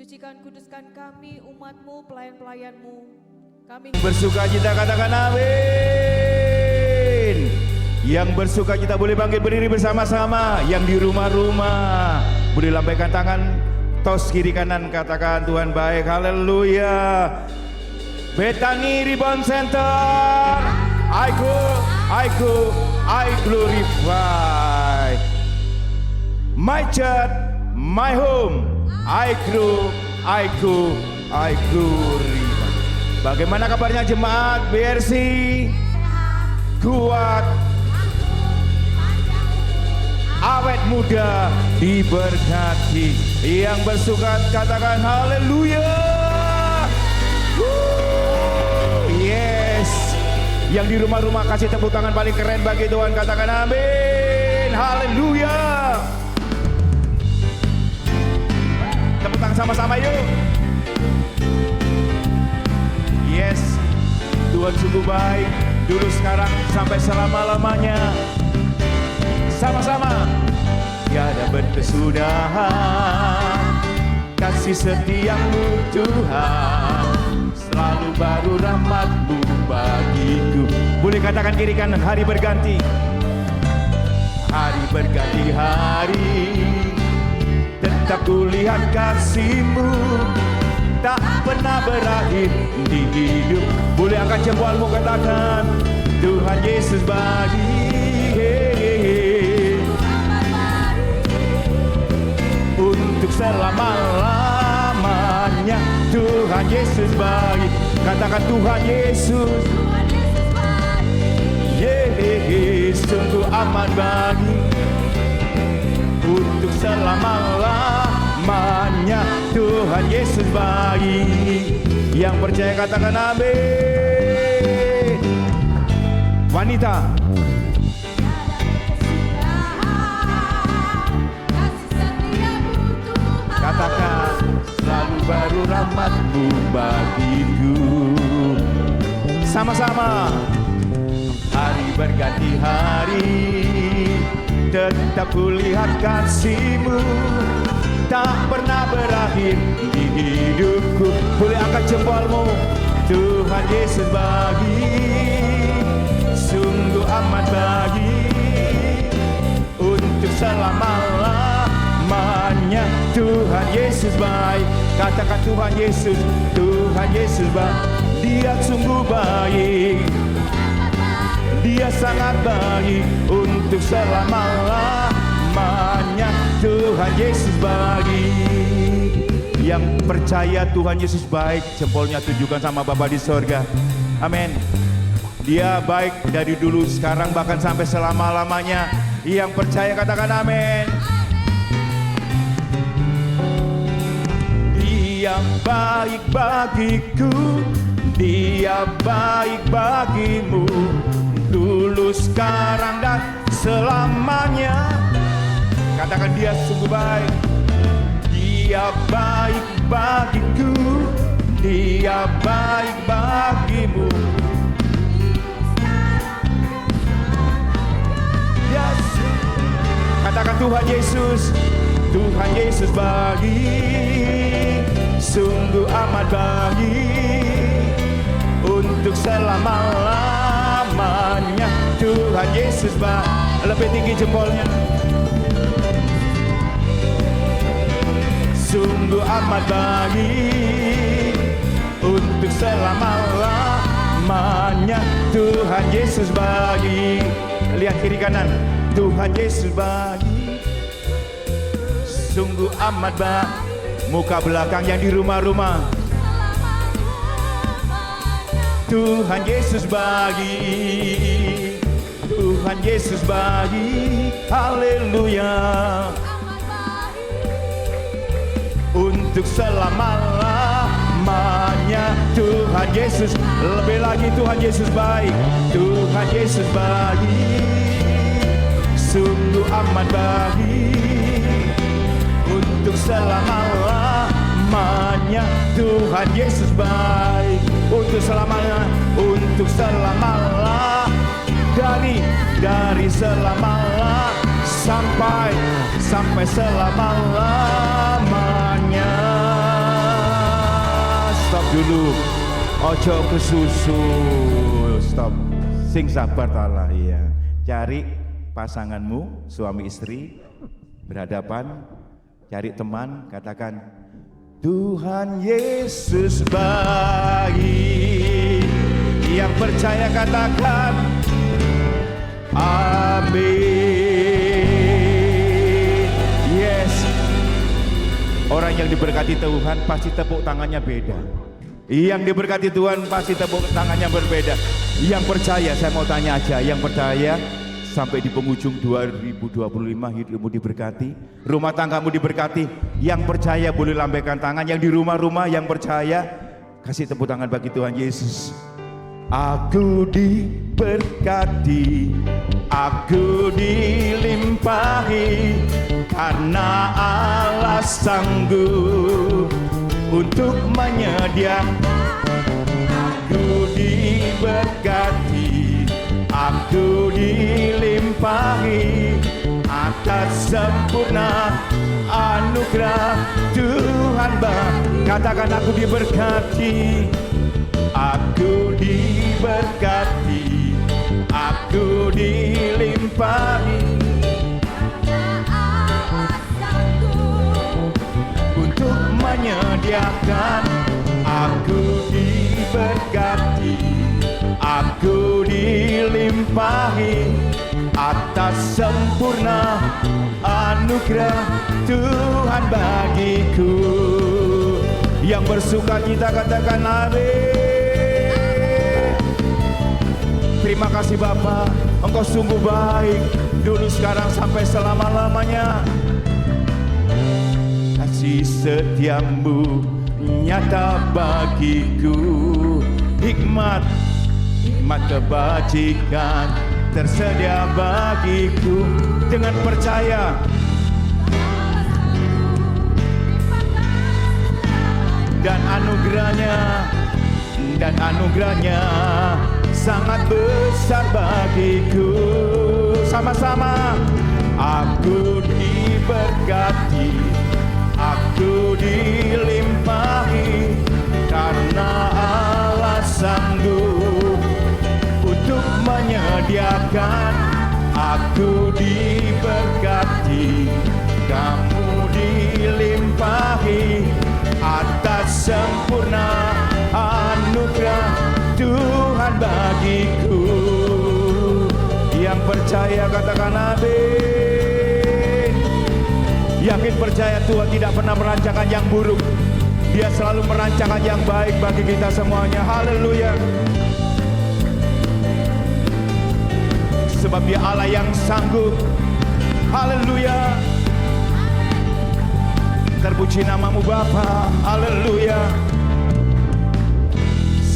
Sucikan, kuduskan kami, umat-Mu, pelayan-pelayan-Mu. Kami bersuka cita, katakan amin. Yang bersuka cita boleh bangkit berdiri bersama-sama. Yang di rumah-rumah boleh lambaikan tangan, tos kiri kanan, katakan Tuhan baik, haleluya. Bethany Rebound Center, I glorify. My church, my home, I glorify. Bagaimana kabarnya jemaat BRC? Kuat, awet muda, diberkati. Yang bersuka katakan haleluya. Yes. Yang di rumah-rumah kasih tepuk tangan paling keren bagi Tuhan, katakan amin. Haleluya. Tepuk tangan sama-sama yuk. Yes, Tuhan sungguh baik, dulu sekarang sampai selama-lamanya. Sama-sama. Tiada berkesudahan, kasih setiamu Tuhan, selalu baru rahmat-Mu bagiku. Boleh katakan kiri kanan, hari berganti. Hari berganti hari, tetap kulihat kasih-Mu, tak pernah berakhir di hidup. Boleh angkat jempolmu, katakan Tuhan Yesus bagi. Untuk selama-lamanya Tuhan Yesus bagi. Katakan Tuhan Yesus, sungguh aman bagi. Untuk selama-lamanya Tuhan Yesus bagi. Yang percaya katakan amin. Wanita, katakan selalu baru rahmat-Mu bagiku. Sama-sama. Hari berganti hari, tetap kulihat kasih-Mu, tak pernah berakhir di hidupku. Boleh angkat jempolmu. Tuhan Yesus bagi, sungguh amat bagi. Untuk selama-lamanya Tuhan Yesus baik. Katakan Tuhan Yesus baik. Dia sungguh baik, Dia sangat baik. Untuk selama-lamanya Tuhan Yesus bagi. Yang percaya Tuhan Yesus baik, jempolnya tunjukkan sama Bapa di sorga. Amin. Dia baik dari dulu, sekarang, bahkan sampai selama-lamanya. Yang percaya katakan amin. Dia baik bagiku, Dia baik bagimu, dulu, sekarang, dan selamanya. Katakan Dia sungguh baik. Dia baik bagiku, Dia baik bagimu. Yes. Katakan Tuhan Yesus bagi, sungguh amat bagi. Untuk selama-lamanya Tuhan Yesus bagi. Lebih tinggi jempolnya. Sungguh amat bagi. Untuk selama-lamanya Tuhan Yesus bagi. Lihat kiri kanan. Tuhan Yesus bagi, sungguh amat bagi. Muka belakang yang di rumah-rumah. Tuhan Yesus bagi, Tuhan Yesus bagi, haleluya. Untuk selama-lamanya Tuhan Yesus. Lebih lagi Tuhan Yesus baik. Tuhan Yesus bagi, sungguh amat bagi. Untuk selama-lamanya Tuhan Yesus baik. Untuk selamanya, untuk selama-lamanya, dari selama-lamanya sampai selama-lamanya. dulu. Ojo kesusu. Stop. Sing sabar talah ya. Cari pasanganmu, suami istri berhadapan, cari teman, katakan Tuhan Yesus baik. Yang percaya katakan amin. Yes. Orang yang diberkati Tuhan pasti tepuk tangannya beda. Yang diberkati Tuhan pasti tepuk tangannya berbeda. Yang percaya, saya mau tanya aja, yang percaya sampai di penghujung 2025 hidupmu diberkati, rumah tanggamu diberkati. Yang percaya boleh lambaikan tangan. Yang di rumah-rumah yang percaya kasih tepuk tangan bagi Tuhan Yesus. Aku diberkati, aku dilimpahi, karena Allah sanggup untuk menyediakan. Aku diberkati, aku dilimpahi atas sempurna anugerah Tuhan. Katakan aku diberkati, aku diberkati, aku dilimpahi untuk menyediakan. Aku diberkati, aku dilimpahi atas sempurna anugerah Tuhan bagiku. Yang bersuka cita katakan amin. Terima kasih Bapa, Engkau sungguh baik, dulu sekarang sampai selama-lamanya. Kasih setiamu nyata bagiku, hikmat kebajikan tersedia bagiku. Dengan percaya dan anugerahnya sangat besar bagiku. Sama-sama. Aku diberkati, aku dilimpahi, karena Allah sanggup untuk menyediakan. Aku diberkati, kamu dilimpahi atas sempurna anugerah Tuhan bagiku. Yang percaya katakan amin. Yakin percaya Tuhan tidak pernah merancangkan yang buruk, Dia selalu merancangkan yang baik bagi kita semuanya. Haleluya. Sebab Dia Allah yang sanggup. Haleluya. Terpuji namamu Bapa. Haleluya.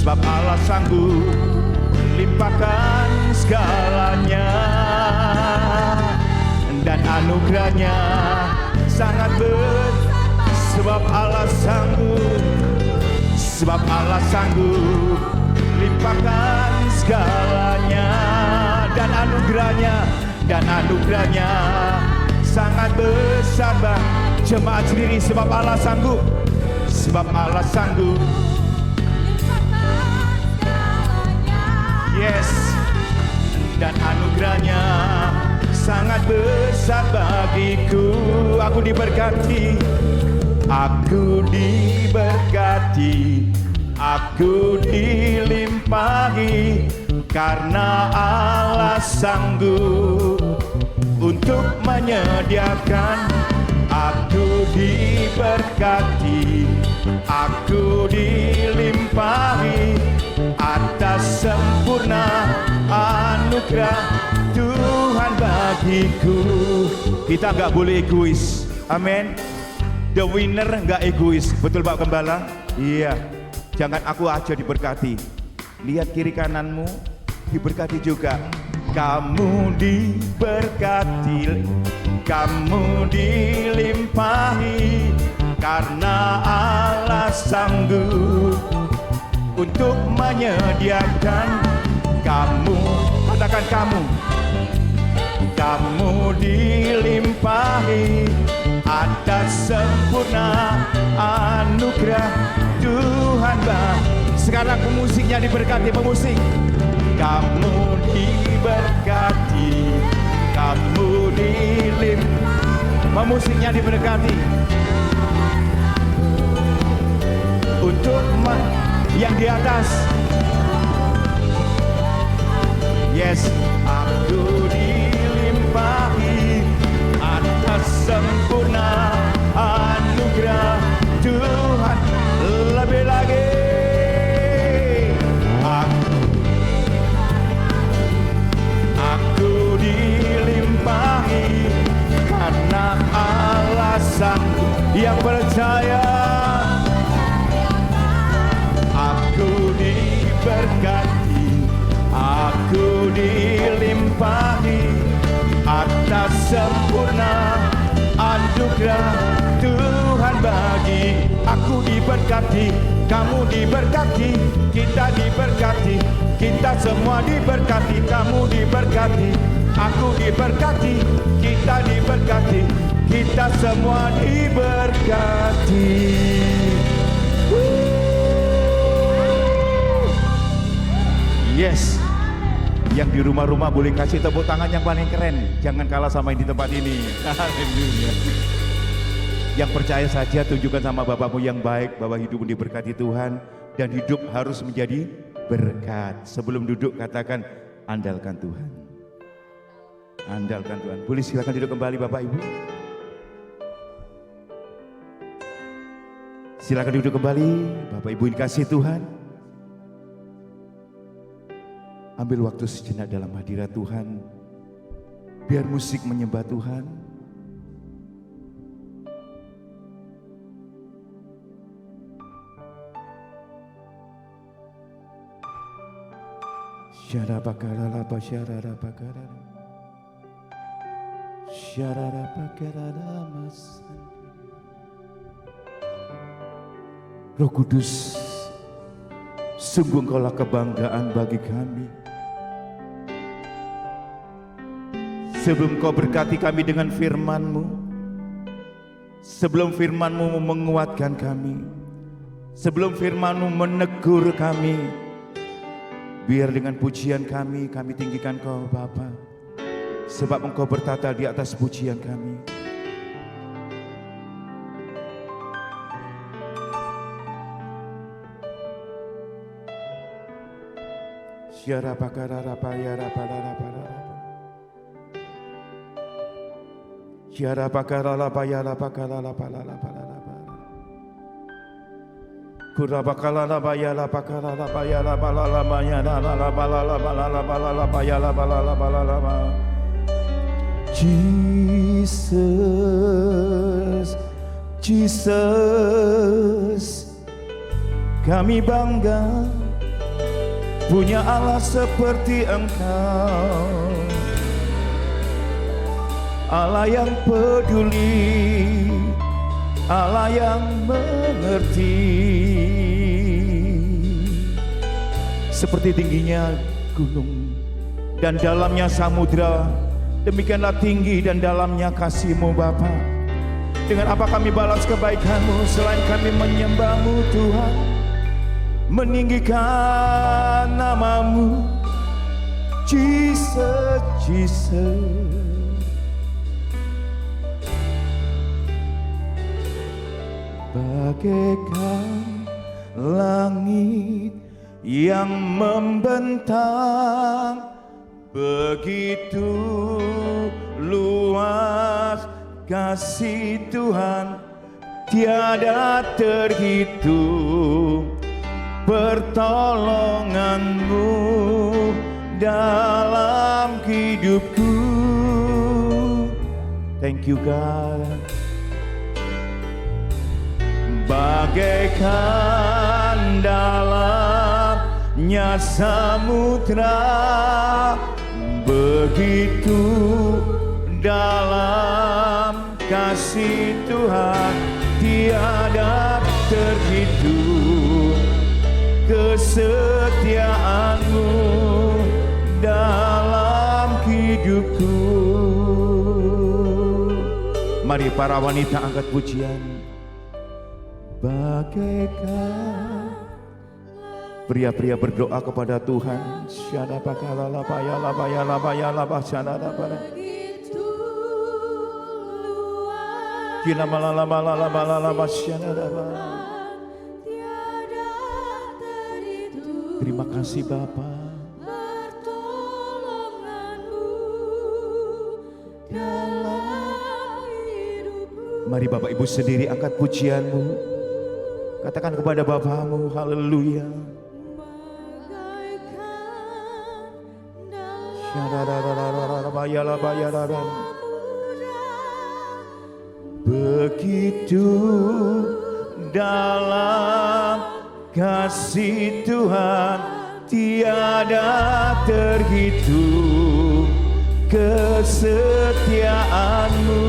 Sebab Allah sanggup limpahkan segalanya, dan anugerahnya sangat besar. Sebab Allah sanggup limpahkan segalanya, dan anugerahnya sangat besar. Jemaat sendiri, sebab Allah sanggup yes, dan anugerahnya sangat besar bagiku. Aku diberkati, aku dilimpahi, karena Allah sanggup untuk menyediakan. Aku diberkati, aku dilimpahi atas sempurna anugerah Tuhan bagiku. Kita nggak boleh egois, amin. The winner nggak egois, betul Pak Gembala? Iya. Jangan aku aja diberkati, lihat kiri kananmu diberkati juga. Kamu diberkati, kamu dilimpahi, karena Allah sanggup untuk menyediakan. Kamu, katakan kamu dilimpahi atas sempurna anugerah Tuhan Sekarang pemusiknya diberkati, pemusik. Kamu diberkati, kamu dilimpahkan. Pemusiknya diberkati. Untuk yang di atas. Yes, aku dilimpahi atas sempurna anugerah Tuhan. Lebih lagi aku dilimpahi karena alasan yang percaya. Aku diberkati, aku dilimpahi atas sempurna anugerah Tuhan bagi. Aku diberkati, kamu diberkati, kita diberkati, kita semua diberkati. Kamu diberkati, aku diberkati, kita diberkati, kita semua diberkati. Yes, yang di rumah-rumah boleh kasih tepuk tangan yang paling keren. Jangan kalah sama yang di tempat ini. Haleluya. Yang percaya saja tunjukkan sama Bapakmu yang baik bahwa hidupmu diberkati Tuhan dan hidup harus menjadi berkat. Sebelum duduk katakan andalkan Tuhan. Andalkan Tuhan. Boleh silakan duduk kembali Bapak Ibu. Silakan duduk kembali Bapak Ibu yang dikasihi Tuhan. Ambil waktu sejenak dalam hadirat Tuhan. Biar musik menyembah Tuhan. Syarabakaralaba syararabakarara. Syararabakarara. Roh Kudus, sungguh Engkaulah kebanggaan bagi kami. Sebelum Kau berkati kami dengan firman-Mu, sebelum firman-Mu menguatkan kami, sebelum firman-Mu menegur kami, biar dengan pujian kami tinggikan Kau Bapa, sebab Engkau bertata di atas pujian kami. Jesus, Jesus, kami bangga punya Allah seperti Engkau, Allah yang peduli, Allah yang mengerti. Seperti tingginya gunung dan dalamnya samudra, demikianlah tinggi dan dalamnya kasih-Mu Bapa. Dengan apa kami balas kebaikan-Mu selain kami menyembah-Mu Tuhan, meninggikan nama-Mu, Jesus, Jesus. Bagaikan langit yang membentang, begitu luas kasih Tuhan, tiada terhitung pertolongan-Mu dalam hidupku. Thank you God. Bagaikan dalamnya samudra, begitu dalam kasih Tuhan, tiada terhitung kesetiaan-Mu dalam hidupku. Mari para wanita angkat pujian. bagaikan. Pria-pria berdoa kepada Tuhan. Terima kasih Bapa. Mari Bapak Ibu sendiri angkat pujianmu. Katakan kepada Bapamu, haleluya. Begitu dalam kasih Tuhan tiada terhitung kesetiaanmu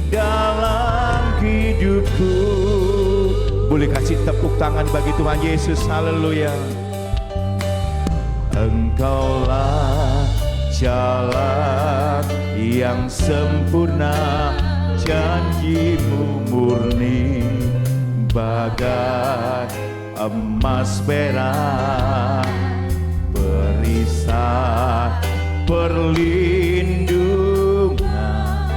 dalam hidupku. Boleh kasih tepuk tangan bagi Tuhan Yesus, haleluya. Engkaulah jalan yang sempurna, janjimu murni bagai emas perak, perisai perlindungan,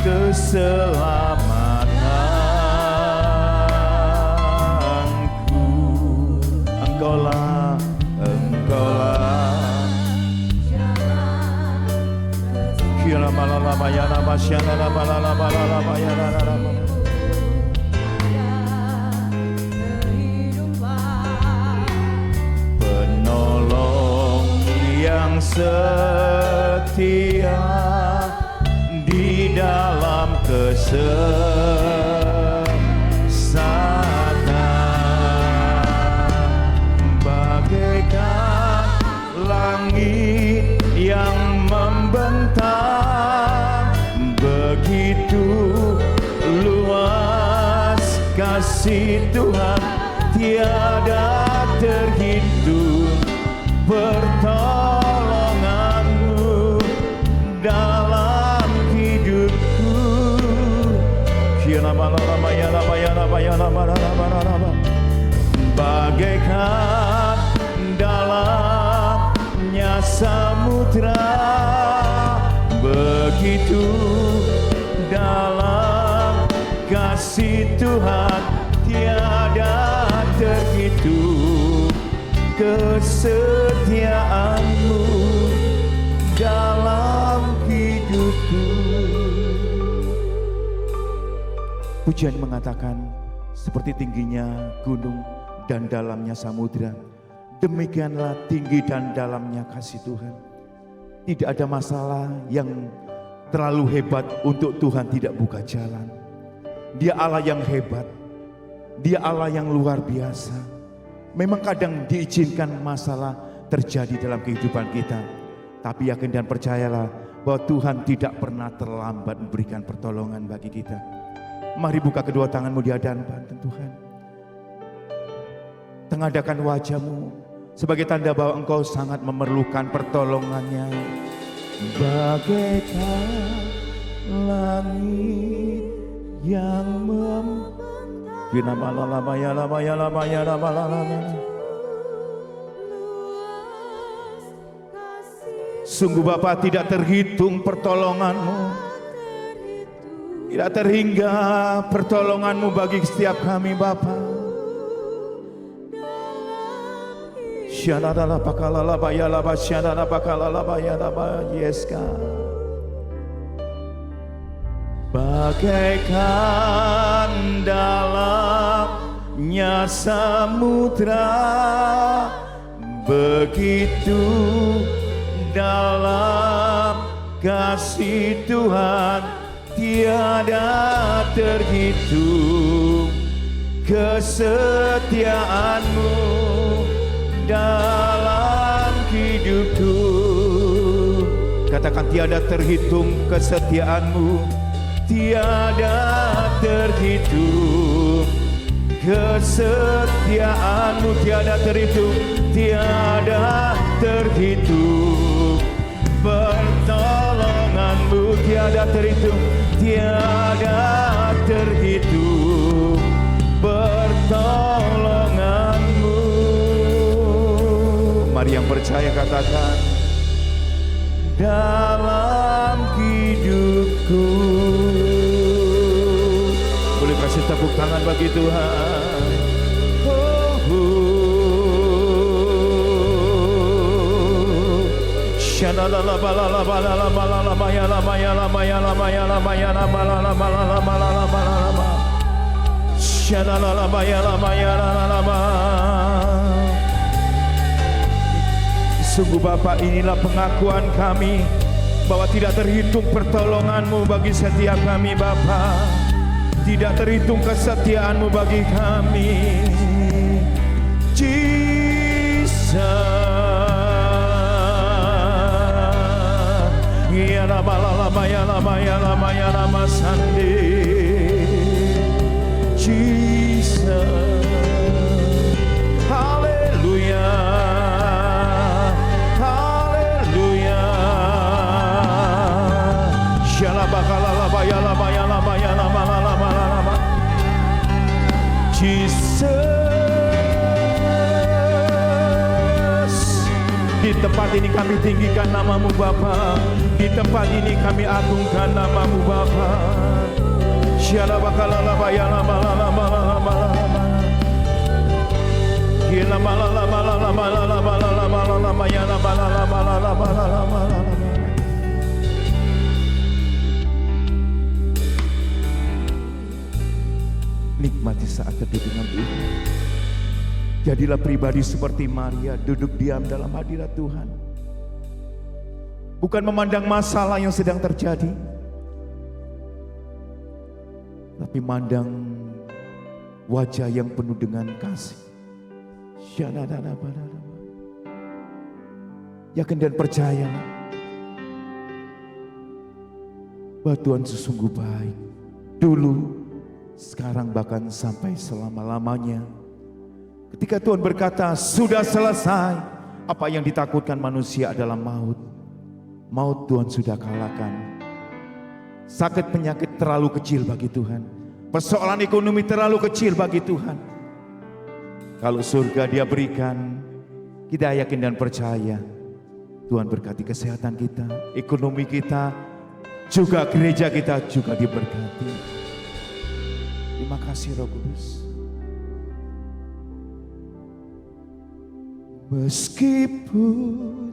keselamatanku. Engkaulah kira malala bayana masyana malala bayana penolong yang setia di dalam kesesatan, bagaikan langit yang membentang, begitu luas kasih Tuhan tiada terhitung. Pertolonganmu dalam hidupku, bagaikan dalamnya samudra, begitu dalam kasih Tuhan tiada terhitung kesetiaanmu dalam hidupku. Pujian mengatakan, seperti tingginya gunung dan dalamnya samudra, demikianlah tinggi dan dalamnya kasih Tuhan. Tidak ada masalah yang terlalu hebat untuk Tuhan tidak buka jalan. Dia Allah yang hebat, Dia Allah yang luar biasa. Memang kadang diizinkan masalah terjadi dalam kehidupan kita, tapi yakin dan percayalah bahwa Tuhan tidak pernah terlambat memberikan pertolongan bagi kita. Mari buka kedua tanganmu di hadapan Tuhan. Tengadahkan wajahmu sebagai tanda bahwa engkau sangat memerlukan pertolongannya. Bagaikan langit yang sungguh Bapa, tidak terhitung pertolonganmu, tidak terhingga pertolonganmu bagi setiap kami Bapa. Yes God. Bagaikan dalamnya samudra, begitu dalam kasih Tuhan tiada terhitung kesetiaanmu dalam hidupku. Katakan, tiada terhitung kesetiaanmu, tiada terhitung kesetiaanmu, tiada terhitung, tiada terhitung pertolonganmu, tiada terhitung, tiada terhitung Mari yang percaya katakan, dalam hidupku. Boleh kasih tepuk tangan bagi Tuhan. Sungguh Bapa, inilah pengakuan kami bahwa tidak terhitung pertolongan-Mu bagi setiap kami Bapa. Tidak terhitung kesetiaan-Mu bagi kami. Jesus. Ya lama ya lama ya lama ya lama sandi. Jesus. Haleluya. Haleluya. Jesus. Di tempat ini kami tinggikan nama-Mu Bapa. Di tempat ini kami agungkan nama-Mu Bapa. Nikmati saat teduh dengan Tuhan. Jadilah pribadi seperti Maria, duduk diam dalam hadirat Tuhan. Bukan memandang masalah yang sedang terjadi, tapi mandang wajah yang penuh dengan kasih. Yakin dan percaya bahwa Tuhan sesungguh baik. Dulu, sekarang, bahkan sampai selama-lamanya. Ketika Tuhan berkata, sudah selesai, apa yang ditakutkan manusia adalah maut. Maut Tuhan sudah kalahkan. Sakit penyakit terlalu kecil bagi Tuhan. Persoalan ekonomi terlalu kecil bagi Tuhan. Kalau surga Dia berikan, kita yakin dan percaya Tuhan berkati kesehatan kita, ekonomi kita, juga gereja kita juga diberkati. Terima kasih Roh Kudus. Meskipun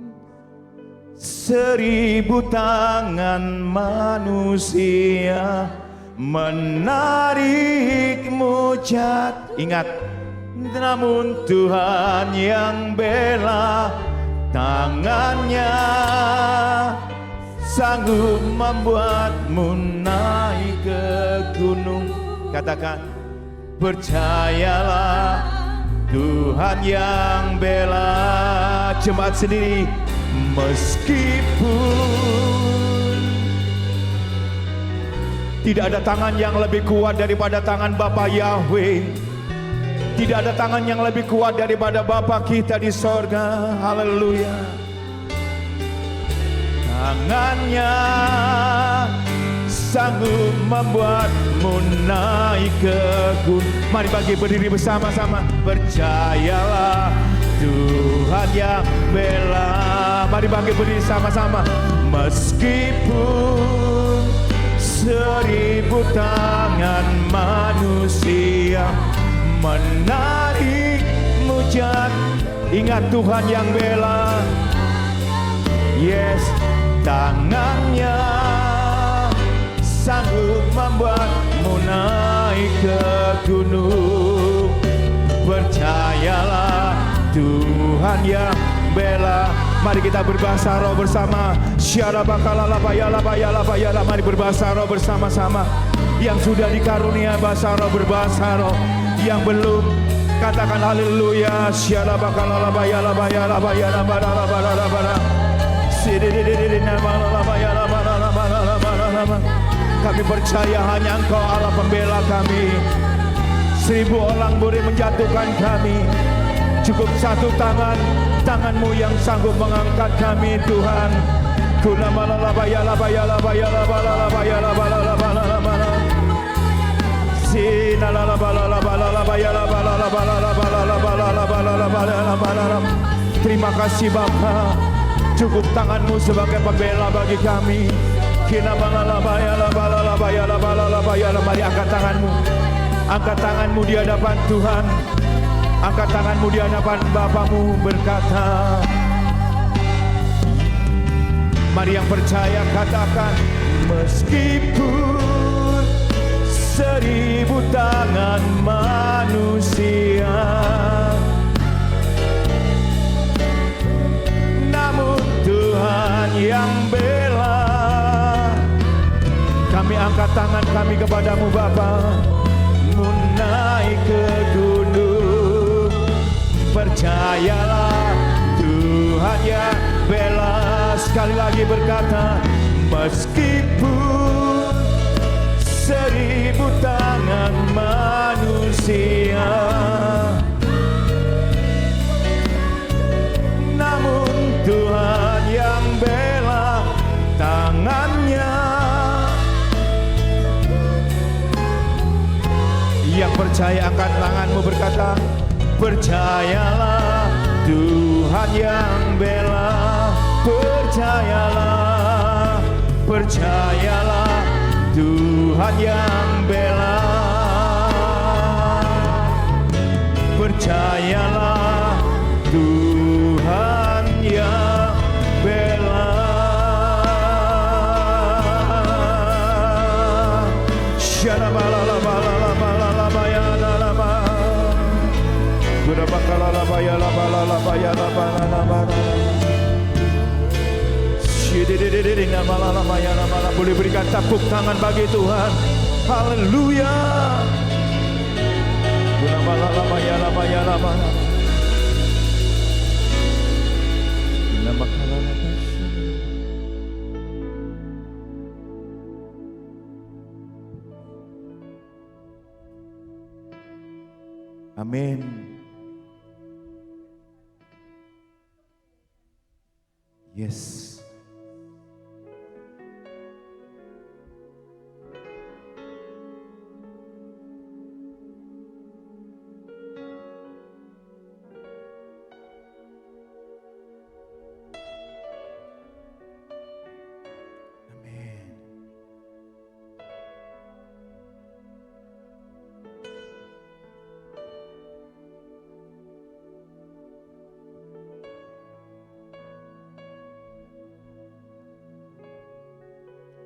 1000 tangan manusia menarikmu jatuh, ingat, namun Tuhan yang bela, tangannya sanggup membuatmu naik ke gunung. Katakan, percayalah Tuhan yang bela. Jemaat sendiri, meskipun tidak ada tangan yang lebih kuat daripada tangan Bapa Yahweh, tidak ada tangan yang lebih kuat daripada Bapa kita di sorga. Haleluya. Tangannya sanggup membuatmu naik ke gunung. Mari bagi berdiri bersama-sama. Percayalah Tuhan yang bela. Mari bagi berdiri sama-sama. Meskipun 1000 tangan manusia menarikmu jatuh, ingat Tuhan yang bela. Yes, tangannya sanggup membuatmu naik ke gunung. Percayalah Tuhan yang bela. Mari kita berbahasa roh bersama. Mari berbahasa roh bersama-sama. Yang sudah dikarunia bahasa roh, berbahasa roh. Yang belum, katakan haleluya. Kami percaya hanya Engkau Allah pembela kami. 1000 orang boleh menjatuhkan kami, cukup satu tangan, tangan-Mu yang sanggup mengangkat kami Tuhan. Terima kasih Bapa. Cukup tangan-Mu sebagai pembela bagi kami. Mari angkat tangan-Mu. Angkat tangan-Mu di hadapan Tuhan. Angkat tangan-Mu di hadapan Bapa-Mu berkata, mari yang percaya katakan, meskipun 1000 tangan manusia, namun Tuhan yang bela. Kami angkat tangan kami kepadamu Bapa. Mu naik ke gunung, percayalah Tuhan yang bela. Sekali lagi berkata, meskipun 1000 tangan manusia, namun Tuhan yang bela tangannya. Yang percaya angkat tanganmu berkata, percayalah Tuhan yang bela. Percayalah, percayalah Tuhan yang bela. Percayalah Tuhan yang bela. Boleh berikan tepuk tangan bagi Tuhan. Haleluya. Amin. Yes.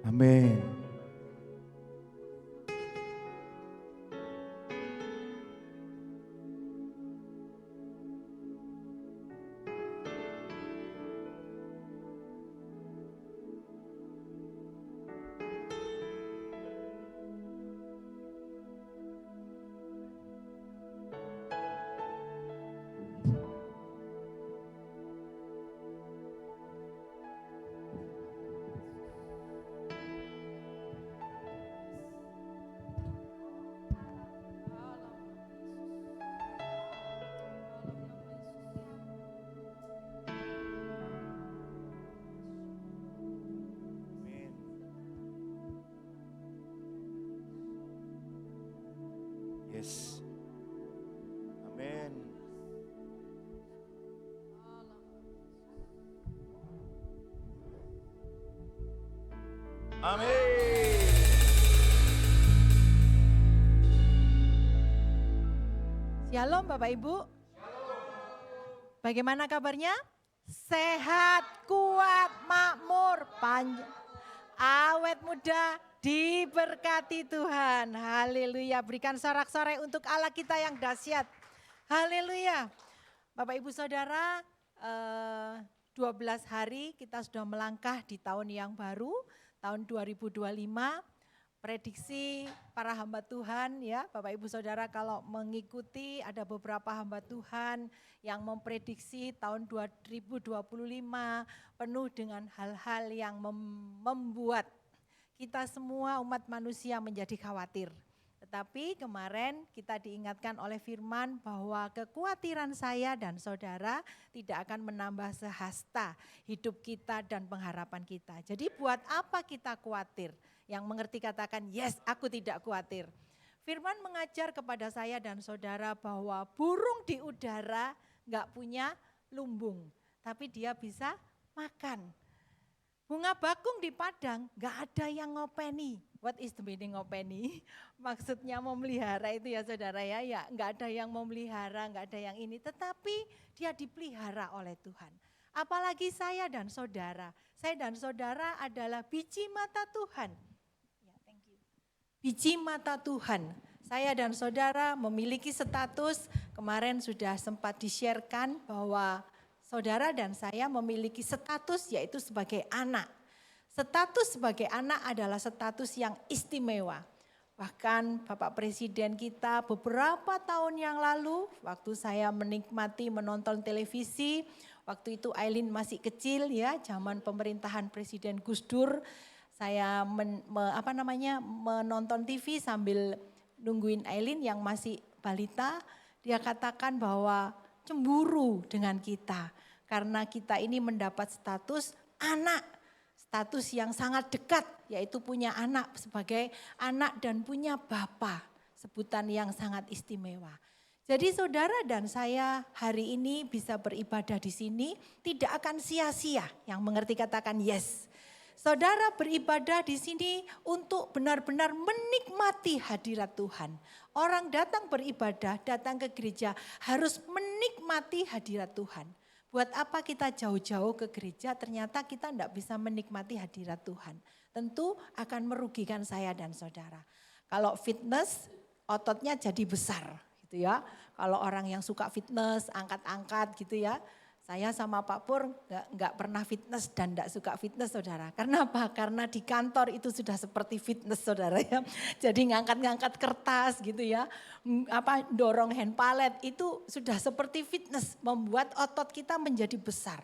Amin. Yes. Amin. Amin. Shalom Bapak Ibu. Bagaimana kabarnya? Sehat, kuat, makmur, panjang, awet muda, diberkati Tuhan. Haleluya. Berikan sorak-sorai untuk Allah kita yang dahsyat. Haleluya. Bapak Ibu Saudara, 12 hari kita sudah melangkah di tahun yang baru, tahun 2025. Prediksi para hamba Tuhan ya, Bapak Ibu Saudara kalau mengikuti ada beberapa hamba Tuhan yang memprediksi tahun 2025 penuh dengan hal-hal yang membuat kita semua umat manusia menjadi khawatir. Tetapi kemarin kita diingatkan oleh firman bahwa kekhawatiran saya dan saudara tidak akan menambah sehasta hidup kita dan pengharapan kita. Jadi buat apa kita khawatir? Yang mengerti katakan, yes, aku tidak khawatir. Firman mengajar kepada saya dan saudara bahwa burung di udara gak punya lumbung, tapi dia bisa makan. Bunga bakung di Padang nggak ada yang ngopeni. What is the meaning ngopeni? Maksudnya memelihara itu ya saudara ya, ya nggak ada yang memelihara, nggak ada yang ini, tetapi dia dipelihara oleh Tuhan. Apalagi saya dan saudara adalah biji mata Tuhan. Ya, thank you. Biji mata Tuhan. Saya dan saudara memiliki status, kemarin sudah sempat di-sharekan bahwa saudara dan saya memiliki status yaitu sebagai anak. Status sebagai anak adalah status yang istimewa. Bahkan Bapak Presiden kita beberapa tahun yang lalu, waktu saya menikmati menonton televisi, waktu itu Aileen masih kecil ya, zaman pemerintahan Presiden Gus Dur, saya menonton TV sambil nungguin Aileen yang masih balita, dia katakan bahwa cemburu dengan kita. Karena kita ini mendapat status anak, status yang sangat dekat, yaitu punya anak sebagai anak dan punya bapa, sebutan yang sangat istimewa. Jadi saudara dan saya hari ini bisa beribadah di sini tidak akan sia-sia, yang mengerti katakan yes. Saudara beribadah di sini untuk benar-benar menikmati hadirat Tuhan. Orang datang beribadah, datang ke gereja harus menikmati hadirat Tuhan. Buat apa kita jauh-jauh ke gereja ternyata kita tidak bisa menikmati hadirat Tuhan. Tentu akan merugikan saya dan saudara. Kalau fitness ototnya jadi besar gitu ya. Kalau orang yang suka fitness, angkat-angkat gitu ya. Saya sama Pak Pur nggak pernah fitness dan nggak suka fitness saudara. Karena apa? Karena di kantor itu sudah seperti fitness saudara ya. Jadi ngangkat-ngangkat kertas gitu ya. Dorong hand pallet itu sudah seperti fitness. Membuat otot kita menjadi besar.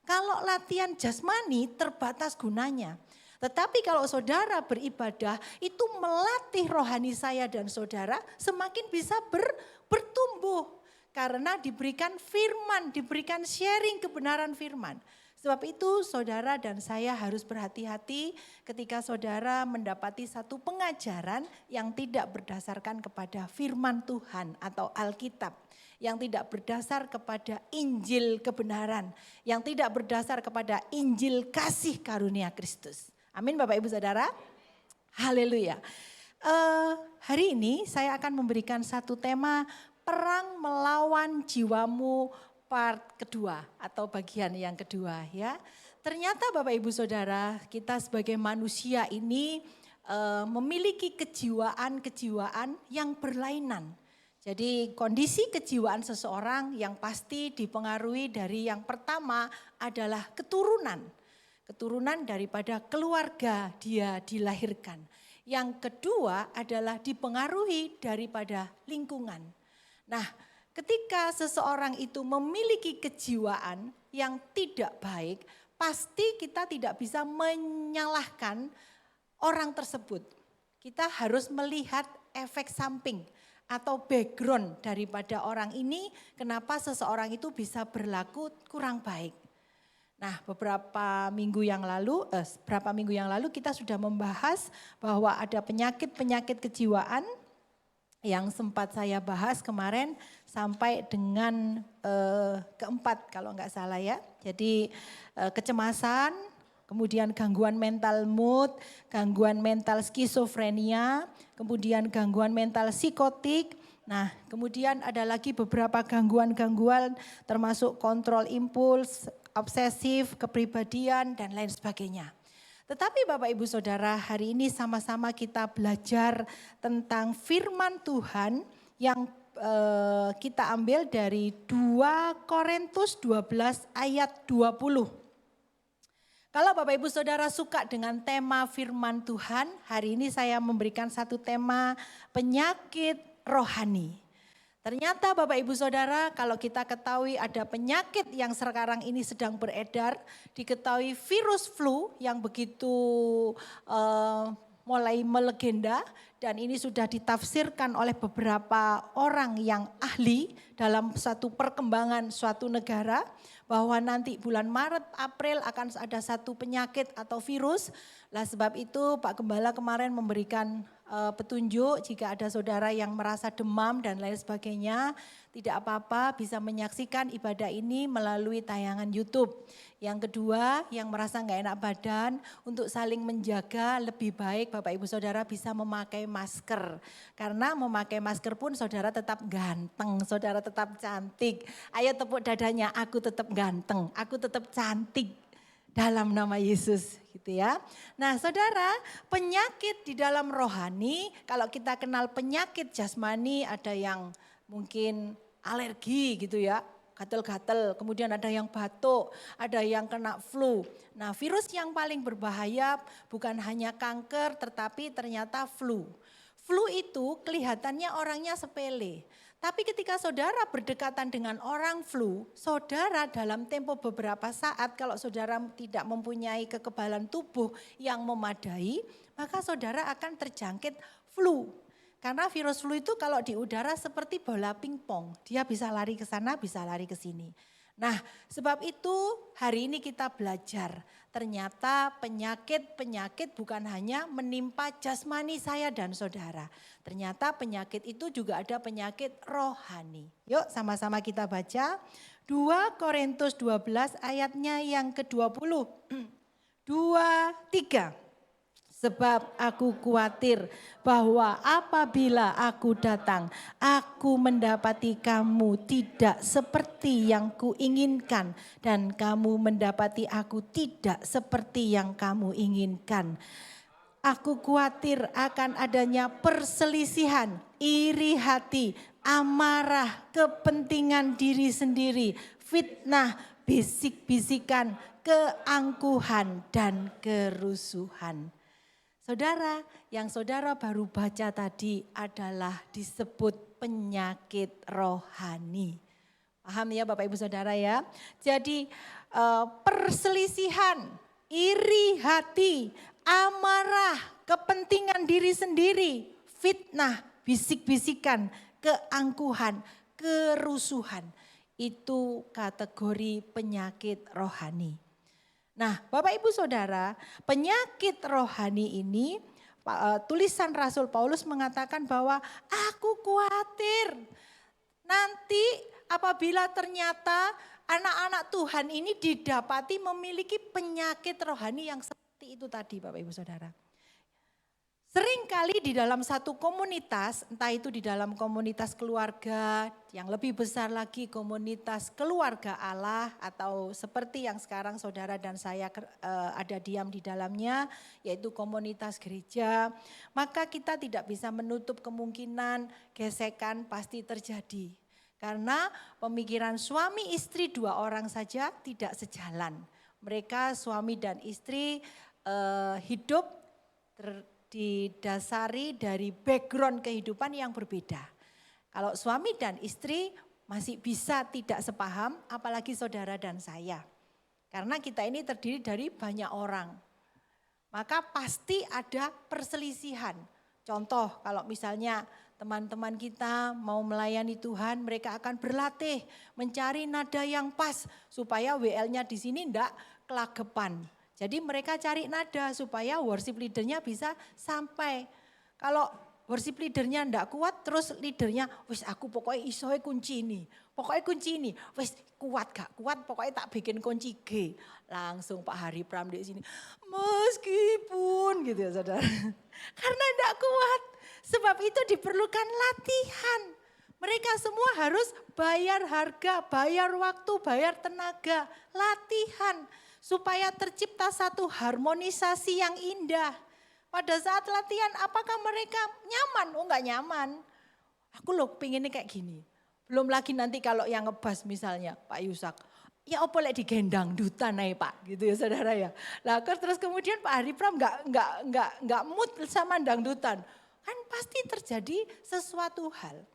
Kalau latihan jasmani terbatas gunanya. Tetapi kalau saudara beribadah itu melatih rohani saya dan saudara semakin bisa bertumbuh. Karena diberikan firman, diberikan sharing kebenaran firman. Sebab itu saudara dan saya harus berhati-hati ketika saudara mendapati satu pengajaran yang tidak berdasarkan kepada firman Tuhan atau Alkitab. Yang tidak berdasar kepada Injil kebenaran. Yang tidak berdasar kepada Injil kasih karunia Kristus. Amin Bapak Ibu Saudara. Haleluya. Hari ini saya akan memberikan satu tema perang melawan jiwamu part kedua atau bagian yang kedua ya. Ternyata Bapak Ibu Saudara kita sebagai manusia ini memiliki kejiwaan-kejiwaan yang berlainan. Jadi kondisi kejiwaan seseorang yang pasti dipengaruhi dari yang pertama adalah keturunan. Keturunan daripada keluarga dia dilahirkan. Yang kedua adalah dipengaruhi daripada lingkungan. Nah, ketika seseorang itu memiliki kejiwaan yang tidak baik, pasti kita tidak bisa menyalahkan orang tersebut. Kita harus melihat efek samping atau background daripada orang ini, kenapa seseorang itu bisa berlaku kurang baik. Nah, beberapa minggu yang lalu kita sudah membahas bahwa ada penyakit-penyakit kejiwaan yang sempat saya bahas kemarin sampai dengan keempat kalau nggak salah ya. Jadi kecemasan, kemudian gangguan mental mood, gangguan mental skizofrenia, kemudian gangguan mental psikotik. Nah kemudian ada lagi beberapa gangguan-gangguan termasuk kontrol impuls, obsesif, kepribadian dan lain sebagainya. Tetapi Bapak Ibu Saudara hari ini sama-sama kita belajar tentang firman Tuhan yang kita ambil dari 2 Korintus 12 ayat 20. Kalau Bapak Ibu Saudara suka dengan tema firman Tuhan, hari ini saya memberikan satu tema penyakit rohani. Ternyata Bapak Ibu Saudara kalau kita ketahui ada penyakit yang sekarang ini sedang beredar. Diketahui virus flu yang begitu mulai melegenda. Dan ini sudah ditafsirkan oleh beberapa orang yang ahli dalam satu perkembangan suatu negara. Bahwa nanti bulan Maret, April akan ada satu penyakit atau virus. Lah sebab itu Pak Gembala kemarin memberikan petunjuk jika ada saudara yang merasa demam dan lain sebagainya. Tidak apa-apa, bisa menyaksikan ibadah ini melalui tayangan YouTube. Yang kedua, yang merasa nggak enak badan, untuk saling menjaga lebih baik Bapak Ibu Saudara bisa memakai masker. Karena memakai masker pun saudara tetap ganteng, saudara tetap cantik. Ayo tepuk dadanya, aku tetap ganteng, aku tetap cantik dalam nama Yesus gitu ya. Nah saudara, penyakit di dalam rohani, kalau kita kenal penyakit jasmani ada yang mungkin alergi gitu ya, gatel-gatel, kemudian ada yang batuk, ada yang kena flu. Nah virus yang paling berbahaya bukan hanya kanker tetapi ternyata flu. Flu itu kelihatannya orangnya sepele. Tapi ketika saudara berdekatan dengan orang flu, saudara dalam tempo beberapa saat kalau saudara tidak mempunyai kekebalan tubuh yang memadai, maka saudara akan terjangkit flu. Karena virus flu itu kalau di udara seperti bola pingpong, dia bisa lari ke sana, bisa lari ke sini. Nah, sebab itu hari ini kita belajar, ternyata penyakit-penyakit bukan hanya menimpa jasmani saya dan saudara. Ternyata penyakit itu juga ada penyakit rohani. Yuk sama-sama kita baca 2 Korintus 12 ayatnya yang ke-20. 2, 3. Sebab aku khawatir bahwa apabila aku datang, aku mendapati kamu tidak seperti yang kuinginkan. Dan kamu mendapati aku tidak seperti yang kamu inginkan. Aku khawatir akan adanya perselisihan, iri hati, amarah, kepentingan diri sendiri, fitnah, bisik-bisikan, keangkuhan, dan kerusuhan. Saudara, yang saudara baru baca tadi adalah disebut penyakit rohani. Paham ya Bapak Ibu Saudara ya? Jadi perselisihan, iri hati, amarah, kepentingan diri sendiri, fitnah, bisik-bisikan, keangkuhan, kerusuhan. Itu kategori penyakit rohani. Nah Bapak Ibu Saudara, penyakit rohani ini tulisan Rasul Paulus mengatakan bahwa aku khawatir nanti apabila ternyata anak-anak Tuhan ini didapati memiliki penyakit rohani yang seperti itu tadi Bapak Ibu Saudara. Seringkali di dalam satu komunitas, entah itu di dalam komunitas keluarga, yang lebih besar lagi komunitas keluarga Allah atau seperti yang sekarang saudara dan saya ada diam di dalamnya, yaitu komunitas gereja, maka kita tidak bisa menutup kemungkinan gesekan pasti terjadi. Karena pemikiran suami istri 2 orang saja tidak sejalan. Mereka suami dan istri hidup didasari dari background kehidupan yang berbeda. Kalau suami dan istri masih bisa tidak sepaham, apalagi saudara dan saya. Karena kita ini terdiri dari banyak orang. Maka pasti ada perselisihan. Contoh kalau misalnya teman-teman kita mau melayani Tuhan, mereka akan berlatih mencari nada yang pas supaya WL-nya di sini enggak kelagepan. Jadi mereka cari nada supaya worship leadernya bisa sampai. Kalau worship leadernya enggak kuat, terus leadernya, wis aku pokoknya isoe kunci ini. Pokoknya kunci ini, wis kuat gak kuat, pokoknya tak bikin kunci G. Langsung Pak Hari Pram di sini, meskipun gitu ya saudara. Karena enggak kuat, sebab itu diperlukan latihan. Mereka semua harus bayar harga, bayar waktu, bayar tenaga, latihan. Supaya tercipta satu harmonisasi yang indah. Pada saat latihan apakah mereka nyaman? Oh enggak nyaman. Aku loh pengennya kayak gini. Belum lagi nanti kalau yang ngebas misalnya Pak Yusak. Ya apa lek digendang dutan aja Pak gitu ya saudara ya. Lah terus kemudian Pak Hari Pram enggak mood sama dangdutan. Kan pasti terjadi sesuatu hal.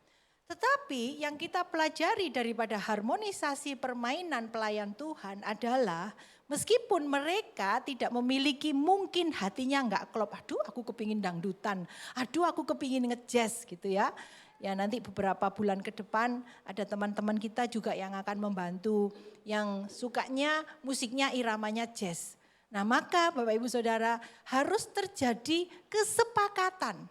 Tetapi yang kita pelajari daripada harmonisasi permainan pelayan Tuhan adalah meskipun mereka tidak memiliki mungkin hatinya enggak klop, aduh aku kepingin dangdutan, aduh aku kepingin ngejazz gitu ya. Ya nanti beberapa bulan ke depan ada teman-teman kita juga yang akan membantu yang sukanya musiknya iramanya jazz. Nah maka Bapak Ibu Saudara harus terjadi kesepakatan.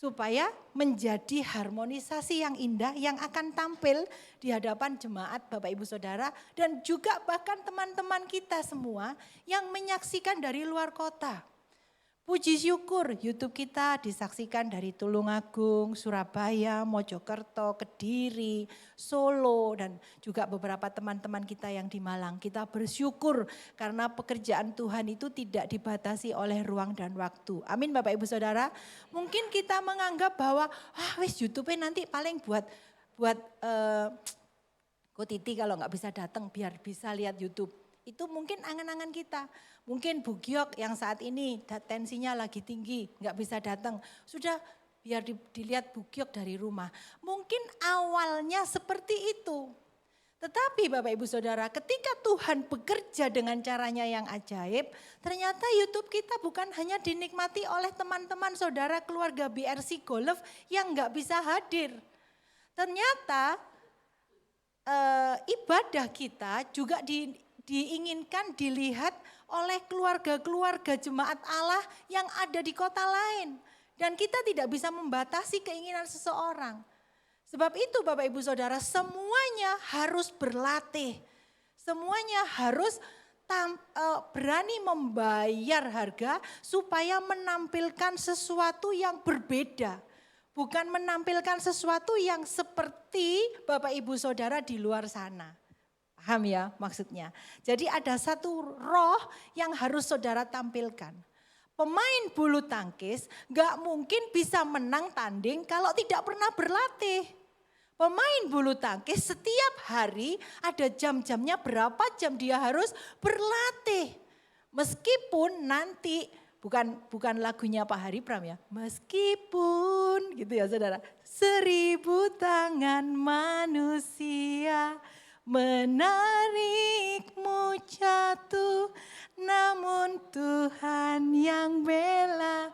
supaya menjadi harmonisasi yang indah yang akan tampil di hadapan jemaat Bapak Ibu Saudara dan juga bahkan teman-teman kita semua yang menyaksikan dari luar kota. Puji syukur YouTube kita disaksikan dari Tulungagung, Surabaya, Mojokerto, Kediri, Solo dan juga beberapa teman-teman kita yang di Malang. Kita bersyukur karena pekerjaan Tuhan itu tidak dibatasi oleh ruang dan waktu. Amin Bapak Ibu Saudara. Mungkin kita menganggap bahwa YouTube-nya nanti paling buat Ko Titi kalau nggak bisa datang biar bisa lihat YouTube. Itu mungkin angan-angan kita. Mungkin Bu Giok yang saat ini tensinya lagi tinggi, nggak bisa datang. Sudah biar dilihat Bu Giok dari rumah. Mungkin awalnya seperti itu. Tetapi Bapak Ibu Saudara, ketika Tuhan bekerja dengan caranya yang ajaib, ternyata YouTube kita bukan hanya dinikmati oleh teman-teman saudara keluarga BRC Golf yang nggak bisa hadir. Ternyata ibadah kita juga diinginkan dilihat oleh keluarga-keluarga jemaat Allah yang ada di kota lain. Dan kita tidak bisa membatasi keinginan seseorang. Sebab itu Bapak Ibu Saudara semuanya harus berlatih. Semuanya harus berani membayar harga supaya menampilkan sesuatu yang berbeda. Bukan menampilkan sesuatu yang seperti Bapak Ibu Saudara di luar sana. Paham ya maksudnya? Jadi ada satu roh yang harus saudara tampilkan. Pemain bulu tangkis gak mungkin bisa menang tanding kalau tidak pernah berlatih. Pemain bulu tangkis setiap hari ada jam-jamnya berapa jam dia harus berlatih. Meskipun nanti bukan lagunya Pak Hari Pram ya. Meskipun gitu ya saudara. 1000 tangan manusia menarikmu jatuh, namun Tuhan yang bela.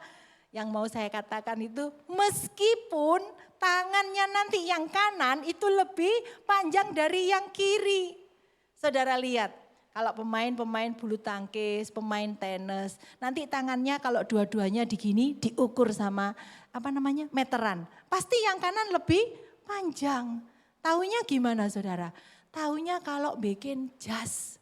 Yang mau saya katakan itu meskipun tangannya nanti yang kanan itu lebih panjang dari yang kiri. Saudara lihat kalau pemain bulu tangkis, pemain tenis, nanti tangannya kalau dua-duanya digini diukur sama meteran. Pasti yang kanan lebih panjang. Taunya gimana saudara? Taunya kalau bikin jas.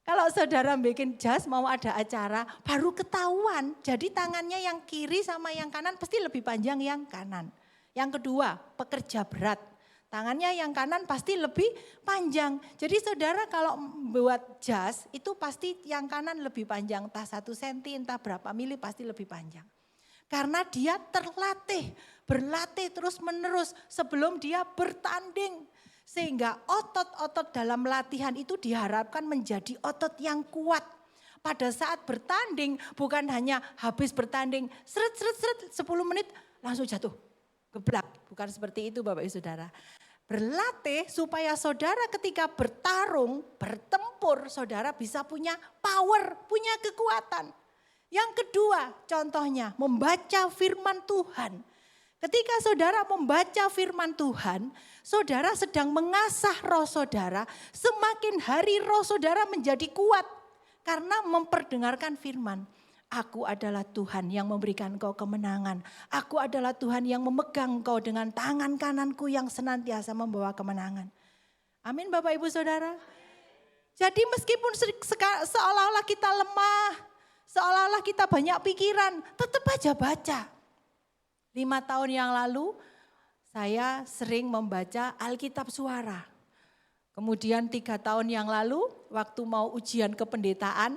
Kalau saudara bikin jas mau ada acara baru ketahuan. Jadi tangannya yang kiri sama yang kanan pasti lebih panjang yang kanan. Yang kedua pekerja berat. Tangannya yang kanan pasti lebih panjang. Jadi saudara kalau buat jas itu pasti yang kanan lebih panjang. Entah 1 senti entah berapa mili pasti lebih panjang. Karena dia terlatih, berlatih terus menerus sebelum dia bertanding. Sehingga otot-otot dalam latihan itu diharapkan menjadi otot yang kuat. Pada saat bertanding bukan hanya habis bertanding seret 10 menit langsung jatuh. Geblak, bukan seperti itu Bapak Ibu Saudara. Berlatih supaya saudara ketika bertarung, bertempur saudara bisa punya power, punya kekuatan. Yang kedua contohnya membaca firman Tuhan. Ketika saudara membaca firman Tuhan, saudara sedang mengasah roh saudara, semakin hari roh saudara menjadi kuat karena memperdengarkan firman. Aku adalah Tuhan yang memberikan kau kemenangan. Aku adalah Tuhan yang memegang kau dengan tangan kananku yang senantiasa membawa kemenangan. Amin Bapak Ibu Saudara. Jadi meskipun seolah-olah kita lemah, seolah-olah kita banyak pikiran, tetap aja baca. 5 tahun yang lalu saya sering membaca Alkitab Suara. Kemudian 3 tahun yang lalu waktu mau ujian kependetaan,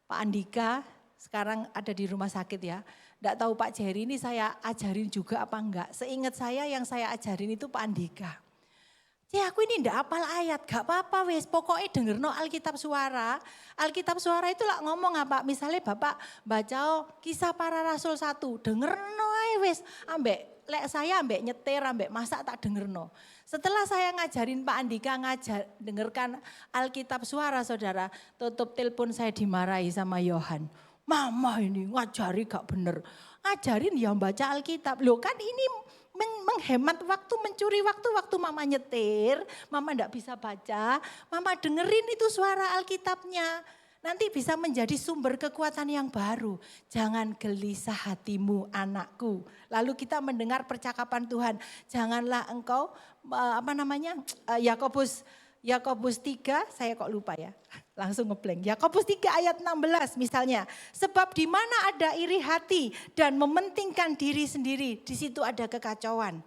Pak Andika sekarang ada di rumah sakit ya. Enggak tahu Pak Jerry ini saya ajarin juga apa enggak. Seingat saya yang saya ajarin itu Pak Andika. Aku ini enggak hafal ayat, gak apa-apa wes. Pokoknya dengerno Alkitab Suara. Alkitab Suara itu lah ngomong apa? Misalnya Bapak baca Kisah Para Rasul 1, dengerno ae wes. Saya ambek nyetir, ambek masak tak dengerno. Setelah saya ngajarin Pak Andika dengarkan Alkitab Suara saudara, tutup telepon saya dimarahi sama Yohan. Mama ini ngajari gak bener. Ngajarin ya baca Alkitab. Loh kan ini menghemat waktu, mencuri waktu mama nyetir, mama enggak bisa baca, mama dengerin itu suara Alkitabnya. nanti bisa menjadi sumber kekuatan yang baru. Jangan gelisah hatimu anakku. Lalu kita mendengar percakapan Tuhan, janganlah engkau Yakobus 3, saya kok lupa ya, langsung ngeblank. Yakobus 3 ayat 16 misalnya. Sebab di mana ada iri hati dan mementingkan diri sendiri, di situ ada kekacauan.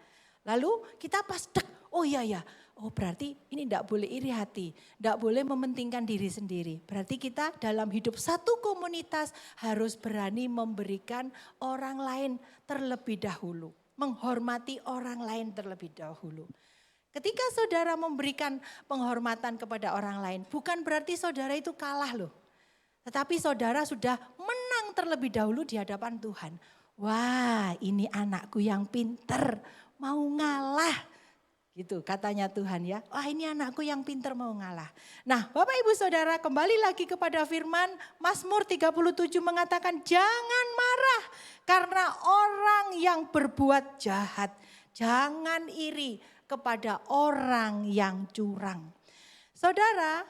Lalu kita pas oh iya ya, oh berarti ini tidak boleh iri hati, tidak boleh mementingkan diri sendiri. Berarti kita dalam hidup satu komunitas harus berani memberikan orang lain terlebih dahulu. Menghormati orang lain terlebih dahulu. Ketika saudara memberikan penghormatan kepada orang lain, bukan berarti saudara itu kalah loh. Tetapi saudara sudah menang terlebih dahulu di hadapan Tuhan. Wah, ini anakku yang pinter, mau ngalah. Gitu katanya Tuhan ya. Wah, ini anakku yang pinter mau ngalah. Nah, Bapak Ibu Saudara, kembali lagi kepada firman Mazmur 37 mengatakan jangan marah karena orang yang berbuat jahat. Jangan iri kepada orang yang curang. Saudara,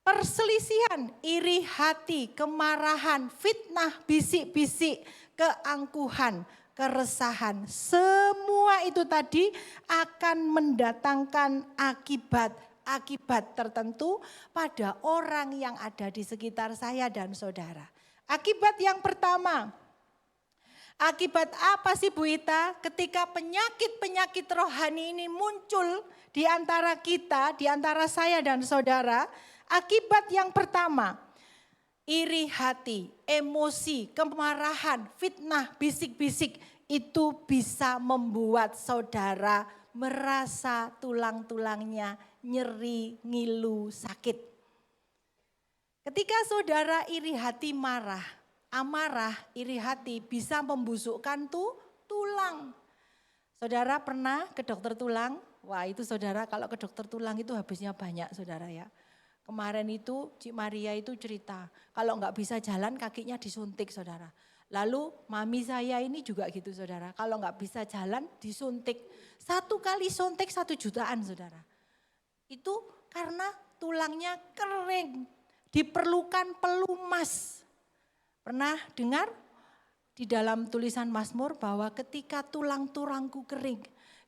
perselisihan, iri hati, kemarahan, fitnah, bisik-bisik, keangkuhan, keresahan, semua itu tadi akan mendatangkan akibat tertentu pada orang yang ada di sekitar saya dan saudara. Akibat yang pertama, akibat apa sih Bu Ita? Ketika penyakit-penyakit rohani ini muncul di antara kita, di antara saya dan saudara. Akibat yang pertama, iri hati, emosi, kemarahan, fitnah, bisik-bisik itu bisa membuat saudara merasa tulang-tulangnya nyeri, ngilu, sakit. Ketika saudara iri hati amarah, iri hati bisa membusukkan tulang. Saudara pernah ke dokter tulang? Wah itu saudara kalau ke dokter tulang itu habisnya banyak saudara ya. Kemarin itu Cik Maria itu cerita, kalau nggak bisa jalan kakinya disuntik saudara. Lalu mami saya ini juga gitu saudara, kalau nggak bisa jalan disuntik. 1 kali suntik 1 jutaan saudara. Itu karena tulangnya kering, diperlukan pelumas. Pernah dengar di dalam tulisan Mazmur bahwa ketika tulang-tulangku kering,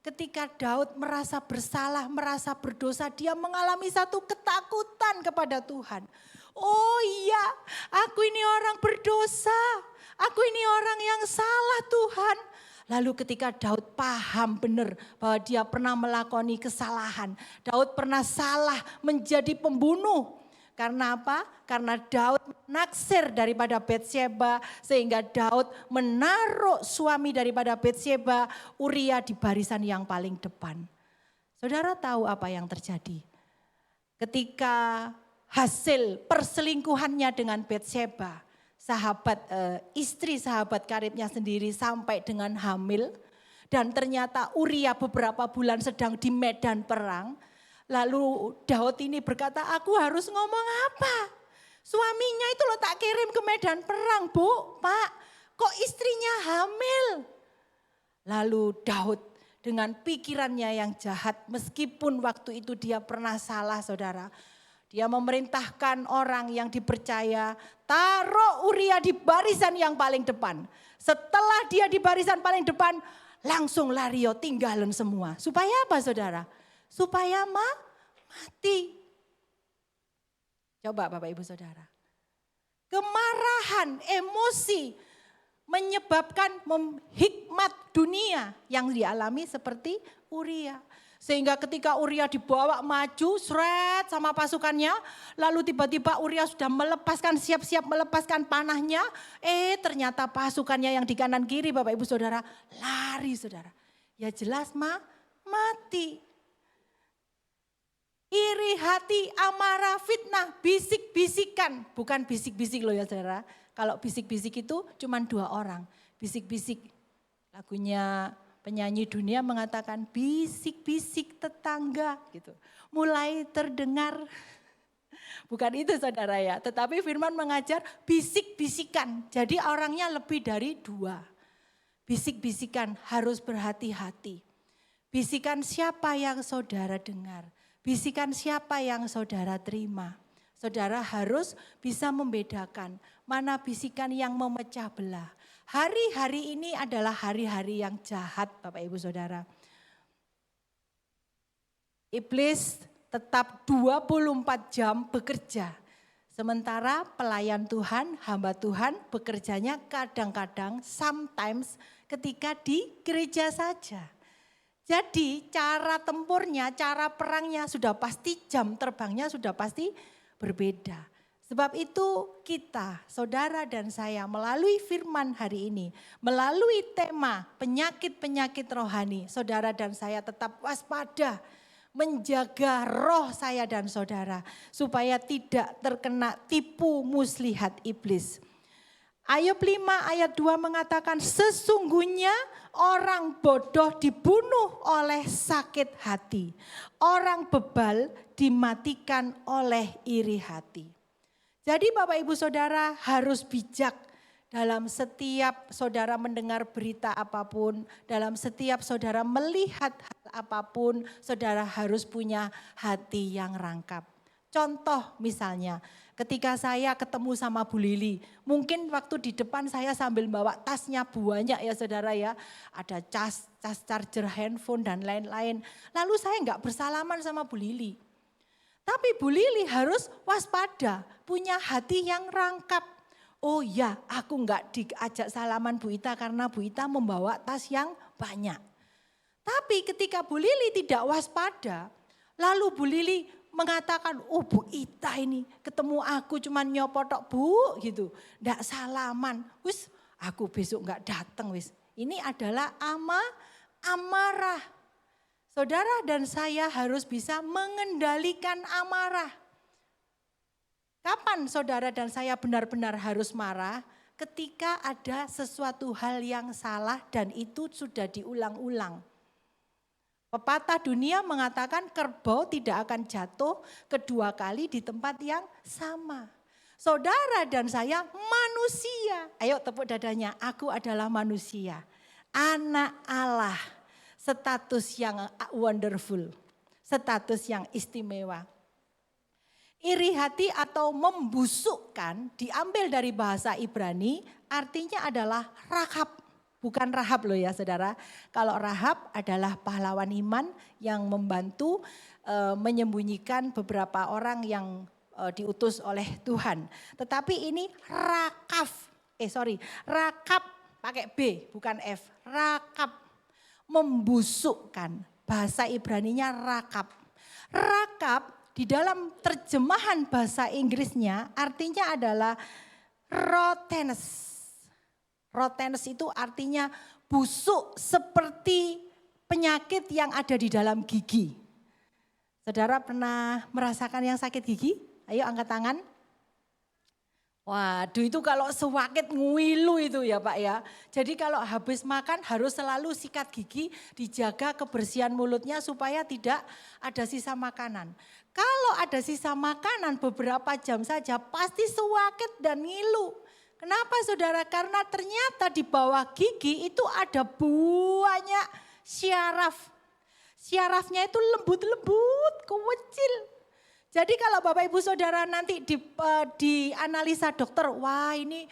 ketika Daud merasa bersalah, merasa berdosa, dia mengalami satu ketakutan kepada Tuhan. Oh iya, aku ini orang berdosa, aku ini orang yang salah Tuhan. Lalu ketika Daud paham benar bahwa dia pernah melakoni kesalahan, Daud pernah salah menjadi pembunuh. Karena apa? Karena Daud naksir daripada Batsyeba sehingga Daud menaruh suami daripada Batsyeba, Uria di barisan yang paling depan. Saudara tahu apa yang terjadi? Ketika hasil perselingkuhannya dengan Batsyeba, istri sahabat karibnya sendiri sampai dengan hamil dan ternyata Uria beberapa bulan sedang di medan perang. Lalu Daud ini berkata, aku harus ngomong apa? Suaminya itu lo tak kirim ke medan perang, Bu, Pak. Kok istrinya hamil? Lalu Daud dengan pikirannya yang jahat, meskipun waktu itu dia pernah salah saudara. Dia memerintahkan orang yang dipercaya, taruh Uria di barisan yang paling depan. Setelah dia di barisan paling depan, langsung lari tinggalan semua. Supaya apa saudara? Supaya mati. Coba Bapak Ibu Saudara. Kemarahan, emosi menyebabkan hikmat dunia yang dialami seperti Uria. Sehingga ketika Uria dibawa maju seret sama pasukannya. Lalu tiba-tiba Uria sudah siap-siap melepaskan panahnya. Ternyata pasukannya yang di kanan kiri Bapak Ibu Saudara lari saudara. Ya jelas mati. Iri hati, amarah, fitnah, bisik-bisikan. Bukan bisik-bisik loh ya saudara. Kalau bisik-bisik itu cuma 2 orang. Bisik-bisik. Lagunya penyanyi dunia mengatakan bisik-bisik tetangga gitu. Mulai terdengar. Bukan itu saudara ya. Tetapi firman mengajar bisik-bisikan. Jadi orangnya lebih dari 2. Bisik-bisikan harus berhati-hati. Bisikan siapa yang saudara dengar. Bisikan siapa yang saudara terima. Saudara harus bisa membedakan mana bisikan yang memecah belah. Hari-hari ini adalah hari-hari yang jahat Bapak Ibu Saudara. Iblis tetap 24 jam bekerja. Sementara pelayan Tuhan, hamba Tuhan bekerjanya kadang-kadang, sometimes ketika di gereja saja. Jadi cara tempurnya, cara perangnya sudah pasti, jam terbangnya sudah pasti berbeda. Sebab itu kita, saudara dan saya melalui firman hari ini, melalui tema penyakit-penyakit rohani, saudara dan saya tetap waspada. Menjaga roh saya dan saudara supaya tidak terkena tipu muslihat iblis. Ayub 5 ayat 2 mengatakan sesungguhnya orang bodoh dibunuh oleh sakit hati. Orang bebal dimatikan oleh iri hati. Jadi Bapak Ibu Saudara harus bijak dalam setiap saudara mendengar berita apapun, dalam setiap saudara melihat hal apapun, saudara harus punya hati yang rangkap. Contoh misalnya, ketika saya ketemu sama Bu Lili, mungkin waktu di depan saya sambil bawa tasnya banyak ya saudara ya. Ada cas charger handphone dan lain-lain. Lalu saya enggak bersalaman sama Bu Lili. Tapi Bu Lili harus waspada, punya hati yang rangkap. Oh ya, aku enggak diajak salaman Bu Ita karena Bu Ita membawa tas yang banyak. Tapi ketika Bu Lili tidak waspada, lalu Bu Lili mengatakan, oh Bu Ita ini ketemu aku cuman nyopotok Bu gitu. Enggak salaman, wis aku besok enggak datang wis. Ini adalah amarah. Saudara dan saya harus bisa mengendalikan amarah. Kapan saudara dan saya benar-benar harus marah? Ketika ada sesuatu hal yang salah dan itu sudah diulang-ulang. Pepatah dunia mengatakan kerbau tidak akan jatuh kedua kali di tempat yang sama. Saudara dan saya manusia. Ayo tepuk dadanya, aku adalah manusia. Anak Allah, status yang wonderful, status yang istimewa. Iri hati atau membusukkan diambil dari bahasa Ibrani artinya adalah Rahab. Bukan Rahab loh ya saudara. Kalau Rahab adalah pahlawan iman yang membantu menyembunyikan beberapa orang yang diutus oleh Tuhan. Tetapi ini Rakab pakai B bukan F. Rakab membusukkan. Bahasa Ibraninya Rakab. Rakab di dalam terjemahan bahasa Inggrisnya artinya adalah rottenness. Rottenness itu artinya busuk seperti penyakit yang ada di dalam gigi. Saudara pernah merasakan yang sakit gigi? Ayo angkat tangan. Waduh itu kalau sewakit ngilu itu ya Pak ya. Jadi kalau habis makan harus selalu sikat gigi, dijaga kebersihan mulutnya supaya tidak ada sisa makanan. Kalau ada sisa makanan beberapa jam saja pasti sewakit dan ngilu. Kenapa saudara? Karena ternyata di bawah gigi itu ada banyak syaraf. Syarafnya itu lembut-lembut, kecil. Jadi kalau Bapak Ibu Saudara nanti di analisa dokter, wah ini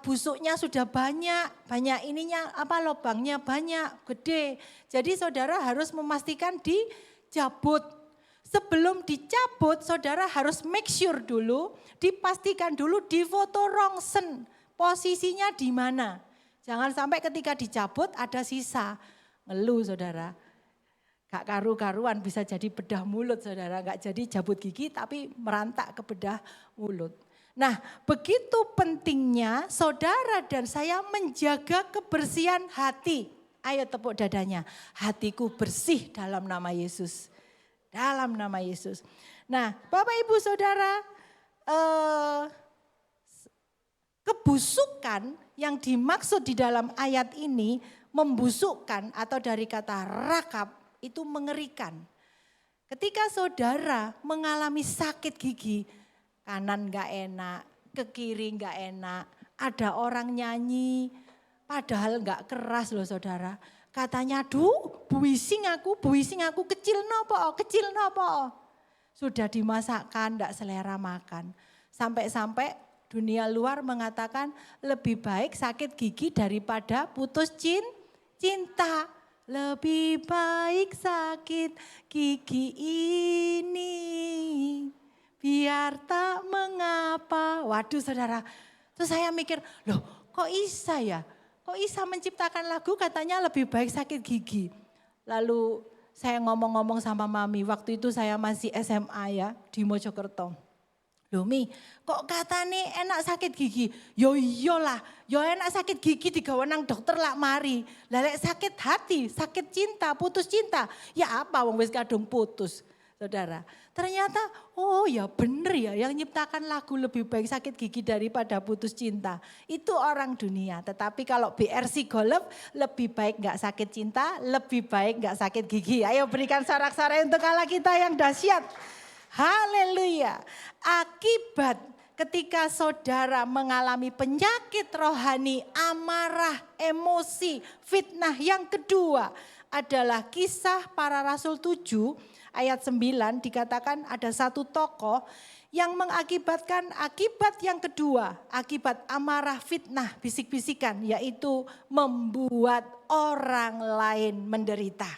busuknya sudah banyak ininya lubangnya banyak, gede. Jadi saudara harus memastikan dicabut. Sebelum dicabut saudara harus make sure dulu, dipastikan dulu di foto rongsen posisinya di mana. Jangan sampai ketika dicabut ada sisa, ngeluh saudara. Gak karu-karuan bisa jadi bedah mulut saudara, gak jadi cabut gigi tapi merantak ke bedah mulut. Nah begitu pentingnya saudara dan saya menjaga kebersihan hati. Ayo tepuk dadanya, hatiku bersih dalam nama Yesus. Dalam nama Yesus. Nah Bapak Ibu Saudara, kebusukan yang dimaksud di dalam ayat ini membusukkan atau dari kata rakab, itu mengerikan. Ketika saudara mengalami sakit gigi, kanan gak enak, ke kiri gak enak, ada orang nyanyi, padahal gak keras loh saudara. Katanya, aduh buising aku kecil nopo. sudah dimasakkan, tidak selera makan. Sampai-sampai dunia luar mengatakan lebih baik sakit gigi daripada putus cinta. Lebih baik sakit gigi ini biar tak mengapa. Waduh saudara, terus saya mikir, loh kok Isa ya? Kok Isa menciptakan lagu katanya lebih baik sakit gigi. Lalu saya ngomong-ngomong sama mami, waktu itu saya masih SMA ya di Mojokerto. Loh Mi, kok katanya enak sakit gigi? Yo iyalah, yo enak sakit gigi digawe nang dokter lak mari. Lelek sakit hati, sakit cinta, putus cinta. Ya apa wong wis kadung putus, saudara. Ternyata oh ya bener ya yang nyiptakan lagu lebih baik sakit gigi daripada putus cinta. Itu orang dunia. Tetapi kalau BRC Golf lebih baik gak sakit cinta, lebih baik gak sakit gigi. Ayo berikan sorak-sorai untuk Allah kita yang dahsyat. Haleluya. Akibat ketika saudara mengalami penyakit rohani, amarah, emosi, fitnah. Yang kedua adalah Kisah Para Rasul 7 ayat 9 dikatakan ada satu tokoh yang mengakibatkan akibat yang kedua. Akibat amarah, fitnah, bisik-bisikan, yaitu membuat orang lain menderita.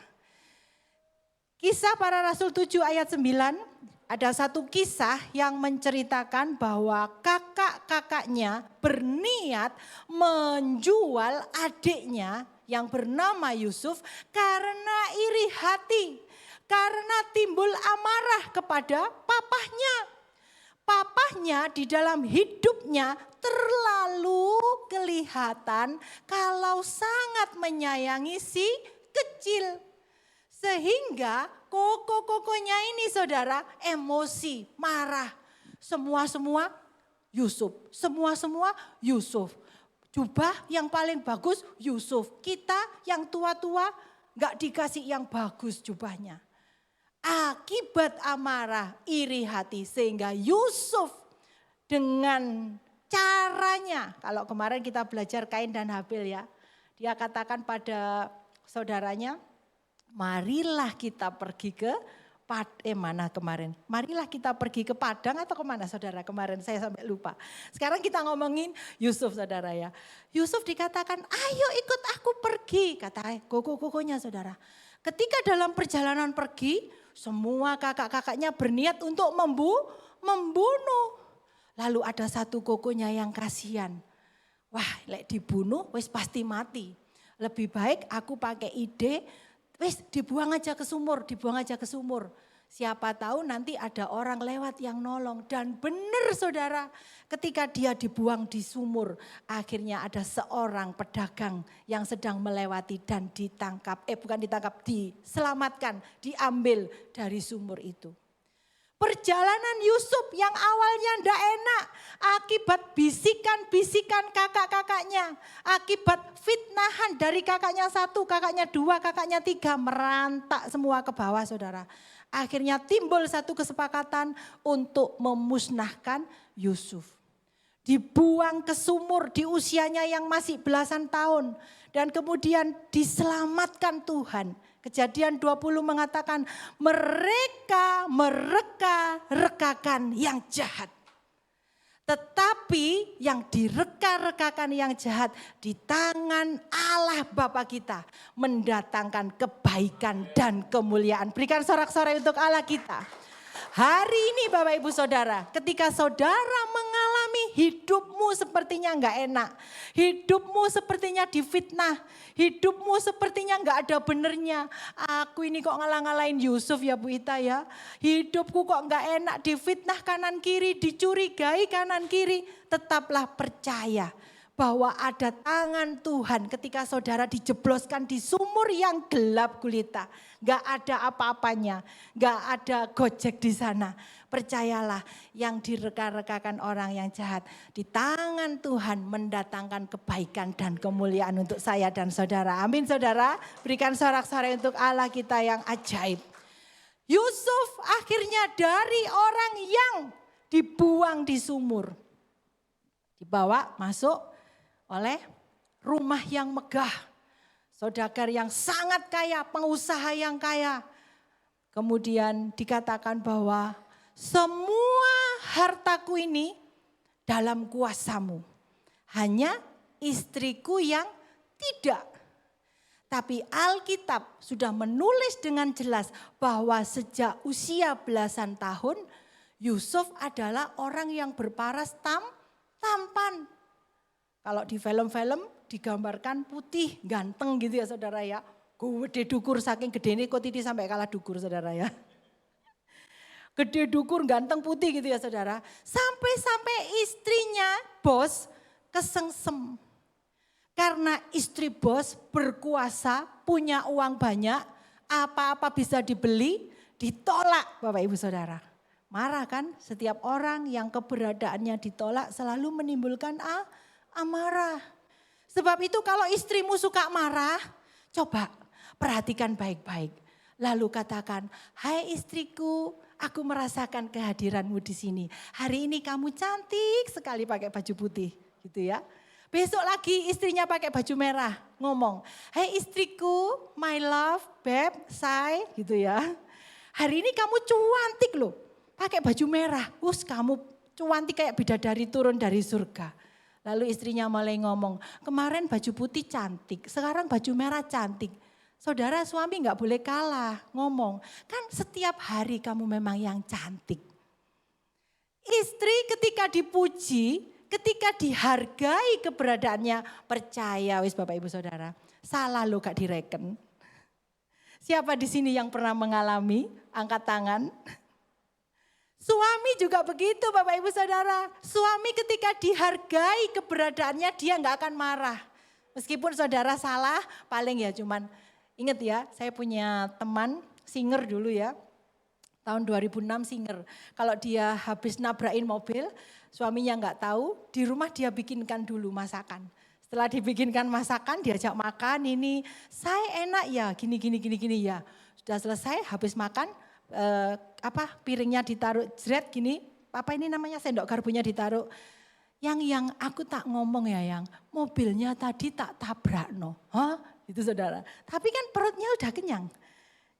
Kisah Para Rasul 7 ayat 9. Ada satu kisah yang menceritakan bahwa kakak-kakaknya berniat menjual adiknya yang bernama Yusuf karena iri hati. Karena timbul amarah kepada papahnya. Papahnya di dalam hidupnya terlalu kelihatan kalau sangat menyayangi si kecil. Sehingga koko-kokonya ini saudara emosi, marah. Semua-semua Yusuf, semua-semua Yusuf. Jubah yang paling bagus Yusuf. Kita yang tua-tua gak dikasih yang bagus jubahnya. Akibat amarah, iri hati sehingga Yusuf dengan caranya. Kalau kemarin kita belajar Kain dan Habil ya. Dia katakan pada saudaranya, marilah kita pergi ke mana kemarin? Marilah kita pergi ke Padang atau kemana saudara kemarin? Saya sampai lupa. Sekarang kita ngomongin Yusuf saudara ya. Yusuf dikatakan ayo ikut aku pergi. Kata koko-kokonya saudara. Ketika dalam perjalanan pergi semua kakak-kakaknya berniat untuk membunuh. Lalu ada satu kokonya yang kasihan. Wah lek dibunuh wis pasti mati. Lebih baik aku pakai ide. Wes dibuang aja ke sumur, dibuang aja ke sumur. Siapa tahu nanti ada orang lewat yang nolong. Dan benar saudara, ketika dia dibuang di sumur, akhirnya ada seorang pedagang yang sedang melewati dan ditangkap. Diselamatkan, diambil dari sumur itu. Perjalanan Yusuf yang awalnya ndak enak akibat bisikan-bisikan kakak-kakaknya. Akibat fitnahan dari kakaknya 1, kakaknya 2, kakaknya 3 merantak semua ke bawah saudara. Akhirnya timbul satu kesepakatan untuk memusnahkan Yusuf. Dibuang ke sumur di usianya yang masih belasan tahun. Dan kemudian diselamatkan Tuhan. Kejadian 20 mengatakan mereka mereka-rekakan yang jahat. Tetapi yang direka-rekakan yang jahat di tangan Allah Bapa kita mendatangkan kebaikan dan kemuliaan. Berikan sorak-sorai untuk Allah kita. Hari ini Bapak Ibu Saudara, ketika saudara mengalami hidupmu sepertinya enggak enak. Hidupmu sepertinya difitnah. Hidupmu sepertinya enggak ada benernya. Aku ini kok ngalah-ngalahin Yusuf ya Bu Ita ya. Hidupku kok enggak enak, difitnah kanan kiri, dicurigai kanan kiri. Tetaplah percaya bahwa ada tangan Tuhan ketika saudara dijebloskan di sumur yang gelap gulita. Gak ada apa-apanya, gak ada gojek di sana. Percayalah yang direka-rekakan orang yang jahat. Di tangan Tuhan mendatangkan kebaikan dan kemuliaan untuk saya dan saudara. Amin saudara, berikan sorak-sorai untuk Allah kita yang ajaib. Yusuf akhirnya dari orang yang dibuang di sumur. Dibawa masuk oleh rumah yang megah. Saudagar yang sangat kaya, pengusaha yang kaya. Kemudian dikatakan bahwa semua hartaku ini dalam kuasamu. Hanya istriku yang tidak. Tapi Alkitab sudah menulis dengan jelas bahwa sejak usia belasan tahun Yusuf adalah orang yang berparas tampan. Kalau di film-film digambarkan putih, ganteng gitu ya saudara ya. Gede dukur saking gede ini kok titi sampai kalah dukur saudara ya. Gede dukur, ganteng putih gitu ya saudara. Sampai-sampai istrinya bos kesengsem. Karena istri bos berkuasa, punya uang banyak, apa-apa bisa dibeli, ditolak Bapak Ibu Saudara. Marah kan? Setiap orang yang keberadaannya ditolak selalu menimbulkan amarah. Sebab itu kalau istrimu suka marah, coba perhatikan baik-baik. Lalu katakan, hai istriku, aku merasakan kehadiranmu di sini. Hari ini kamu cantik sekali pakai baju putih gitu ya. Besok lagi istrinya pakai baju merah, ngomong, "Hey istriku, my love, babe, say," gitu ya. "Hari ini kamu cantik loh, pakai baju merah. Kamu cantik kayak bidadari turun dari surga." Lalu istrinya mulai ngomong, "Kemarin baju putih cantik, sekarang baju merah cantik." Saudara, suami nggak boleh kalah, ngomong, "Kan setiap hari kamu memang yang cantik." Istri ketika dipuji, ketika dihargai keberadaannya, percaya wis Bapak Ibu Saudara, salah lo gak direken. Siapa di sini yang pernah mengalami? Angkat tangan. Suami juga begitu Bapak Ibu Saudara. Suami ketika dihargai keberadaannya dia gak akan marah. Meskipun saudara salah, paling ya cuman ingat ya, saya punya teman singer dulu ya. Tahun 2006 singer. Kalau dia habis nabrakin mobil, suaminya nggak tahu, di rumah dia bikinkan dulu masakan. Setelah dibikinkan masakan, diajak makan, ini saya enak ya, gini ya. Sudah selesai, habis makan, piringnya ditaruh jret gini, apa ini namanya sendok garpunya ditaruh. Yang aku tak ngomong ya yang, mobilnya tadi tak tabrak no. Hah? Itu saudara. Tapi kan perutnya udah kenyang.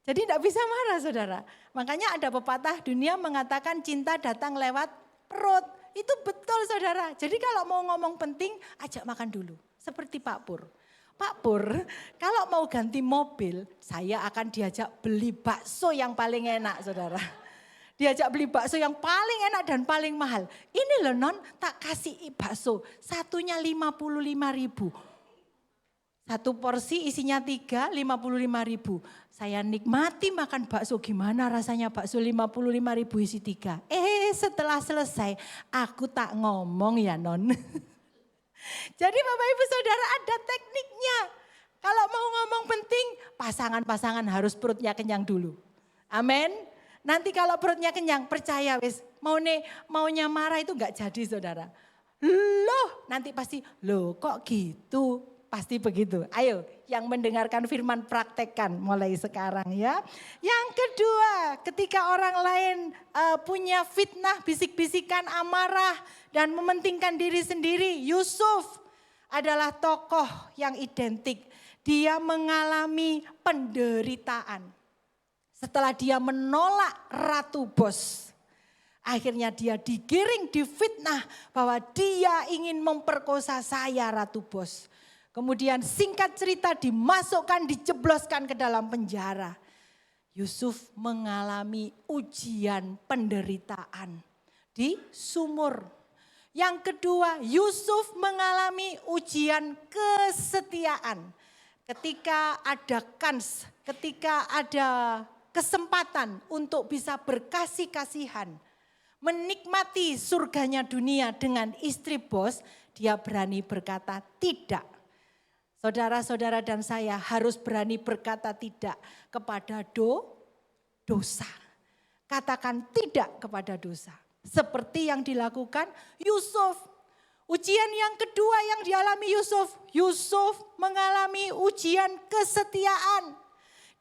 Jadi tidak bisa marah saudara. Makanya ada pepatah dunia mengatakan cinta datang lewat perut. Itu betul saudara. Jadi kalau mau ngomong penting, ajak makan dulu. Seperti Pak Pur. Pak Pur, kalau mau ganti mobil, saya akan diajak beli bakso yang paling enak saudara. Diajak beli bakso yang paling enak dan paling mahal. Ini loh non, tak kasih bakso. Satunya 55.000. Satu porsi isinya 3, 55.000. Saya nikmati makan bakso, gimana rasanya bakso 55.000 isi 3. Setelah selesai aku tak ngomong ya non. Jadi Bapak Ibu Saudara ada tekniknya. Kalau mau ngomong penting, pasangan-pasangan harus perutnya kenyang dulu. Amin. Nanti kalau perutnya kenyang, percaya wis maunya marah itu enggak jadi saudara. Loh, nanti pasti, loh kok gitu? Pasti begitu. Ayo yang mendengarkan firman praktekkan mulai sekarang ya. Yang kedua, ketika orang lain punya fitnah, bisik-bisikan, amarah dan mementingkan diri sendiri, Yusuf adalah tokoh yang identik. Dia mengalami penderitaan. Setelah dia menolak ratu bos, akhirnya dia digiring, difitnah bahwa dia ingin memperkosa saya ratu bos. Kemudian singkat cerita dimasukkan, dijebloskan ke dalam penjara. Yusuf mengalami ujian penderitaan di sumur. Yang kedua, Yusuf mengalami ujian kesetiaan. Ketika ada kans, ketika ada kesempatan untuk bisa berkasih-kasihan, menikmati surganya dunia dengan istri bos, dia berani berkata tidak. Saudara-saudara dan saya harus berani berkata tidak kepada dosa. Katakan tidak kepada dosa. Seperti yang dilakukan Yusuf. Ujian yang kedua yang dialami Yusuf. Yusuf mengalami ujian kesetiaan.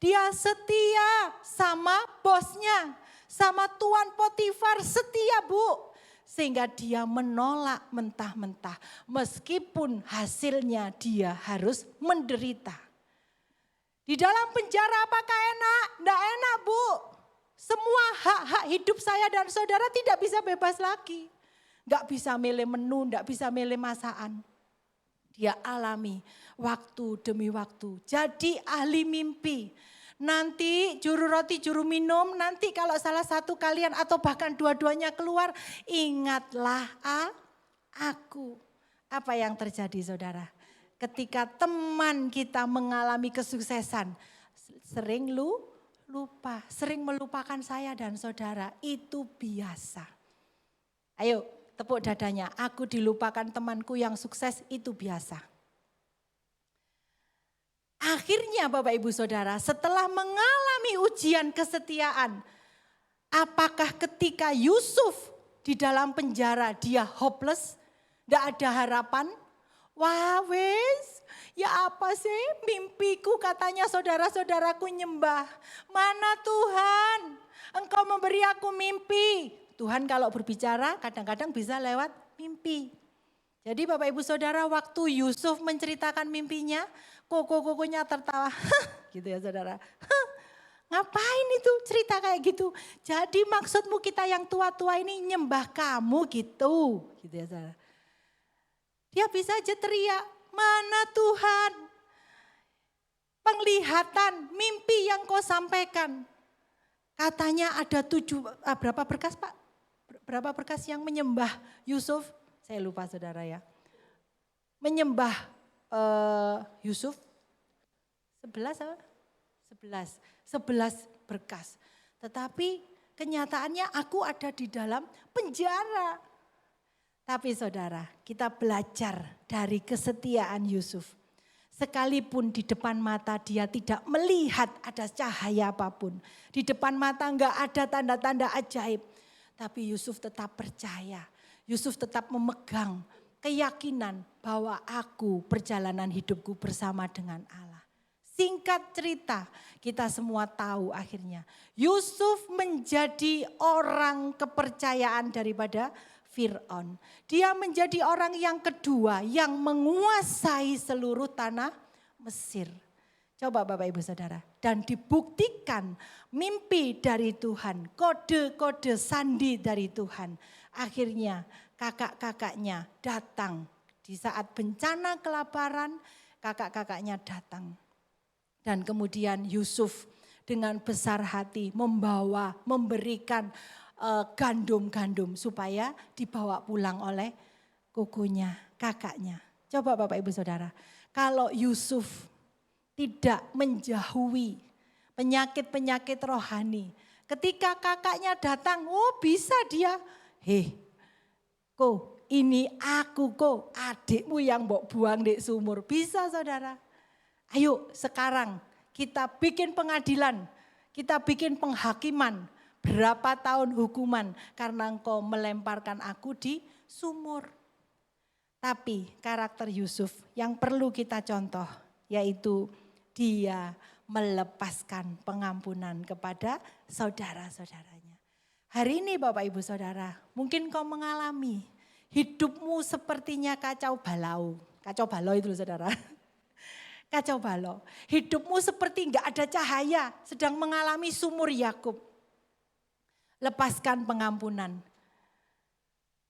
Dia setia sama bosnya. Sama Tuan Potifar setia bu. Sehingga dia menolak mentah-mentah. Meskipun hasilnya dia harus menderita. Di dalam penjara apakah enak? Tidak enak bu. Semua hak-hak hidup saya dan saudara tidak bisa bebas lagi. Gak bisa milih menu, gak bisa milih masakan. Dia alami waktu demi waktu. Jadi ahli mimpi. Nanti juru roti, juru minum, nanti kalau salah satu kalian atau bahkan dua-duanya keluar, ingatlah aku. Apa yang terjadi saudara? Ketika teman kita mengalami kesuksesan, sering lupa, sering melupakan saya dan saudara, itu biasa. Ayo tepuk dadanya, aku dilupakan temanku yang sukses, itu biasa. Akhirnya Bapak Ibu Saudara, setelah mengalami ujian kesetiaan, apakah ketika Yusuf di dalam penjara dia hopeless, tidak ada harapan? Wah wes, ya apa sih mimpiku katanya saudara-saudaraku nyembah. Mana Tuhan, Engkau memberi aku mimpi. Tuhan kalau berbicara kadang-kadang bisa lewat mimpi. Jadi Bapak Ibu Saudara, waktu Yusuf menceritakan mimpinya, koko-kokonya tertawa. Gitu ya saudara. Ngapain itu cerita kayak gitu? Jadi maksudmu kita yang tua-tua ini nyembah kamu gitu. Gitu ya saudara. Dia bisa aja teriak, mana Tuhan? Penglihatan, mimpi yang kau sampaikan. Katanya ada berapa berkas Pak? Berapa berkas yang menyembah Yusuf? Saya lupa saudara ya. Menyembah Yusuf 11 apa? 11 berkas. Tetapi kenyataannya aku ada di dalam penjara. Tapi saudara, kita belajar dari kesetiaan Yusuf. Sekalipun di depan mata dia tidak melihat ada cahaya apapun. Di depan mata enggak ada tanda-tanda ajaib. Tapi Yusuf tetap percaya. Yusuf tetap memegang keyakinan bahwa aku perjalanan hidupku bersama dengan Allah. Singkat cerita, kita semua tahu akhirnya Yusuf menjadi orang kepercayaan daripada Fir'aun. Dia menjadi orang yang kedua yang menguasai seluruh tanah Mesir. Coba Bapak Ibu Saudara, dan dibuktikan mimpi dari Tuhan, kode-kode sandi dari Tuhan. Akhirnya kakak-kakaknya datang di saat bencana kelaparan, kakak-kakaknya datang. Dan kemudian Yusuf dengan besar hati memberikan gandum-gandum supaya dibawa pulang oleh kukunya, kakaknya. Coba Bapak Ibu Saudara, kalau Yusuf tidak menjauhi penyakit-penyakit rohani. Ketika kakaknya datang, oh bisa dia. Ini aku adikmu yang mbok buang di sumur. Bisa saudara. Ayo sekarang kita bikin pengadilan, kita bikin penghakiman. Berapa tahun hukuman karena engkau melemparkan aku di sumur. Tapi karakter Yusuf yang perlu kita contoh yaitu dia melepaskan pengampunan kepada saudara-saudaranya. Hari ini Bapak Ibu Saudara, mungkin kau mengalami hidupmu sepertinya kacau balau. Kacau balau itu loh saudara. Kacau balau. Hidupmu seperti enggak ada cahaya, sedang mengalami sumur Yakub. Lepaskan pengampunan.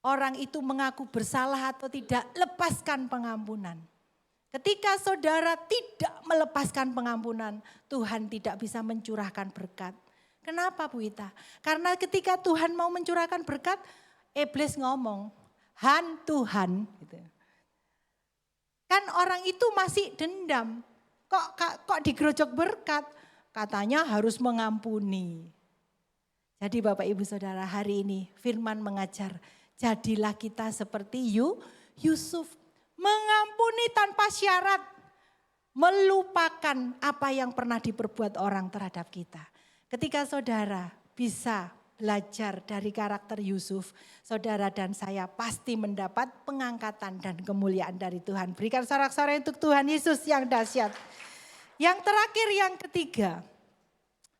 Orang itu mengaku bersalah atau tidak, lepaskan pengampunan. Ketika saudara tidak melepaskan pengampunan, Tuhan tidak bisa mencurahkan berkat. Kenapa Bu Ita? Karena ketika Tuhan mau mencurahkan berkat, iblis ngomong, Tuhan. Gitu. Kan orang itu masih dendam. Kok digerojok berkat? Katanya harus mengampuni. Jadi Bapak Ibu Saudara, hari ini firman mengajar, jadilah kita seperti Yusuf. Mengampuni tanpa syarat, melupakan apa yang pernah diperbuat orang terhadap kita. Ketika saudara bisa belajar dari karakter Yusuf, saudara dan saya pasti mendapat pengangkatan dan kemuliaan dari Tuhan. Berikan sorak-sorai untuk Tuhan Yesus yang dahsyat. Yang terakhir, yang ketiga,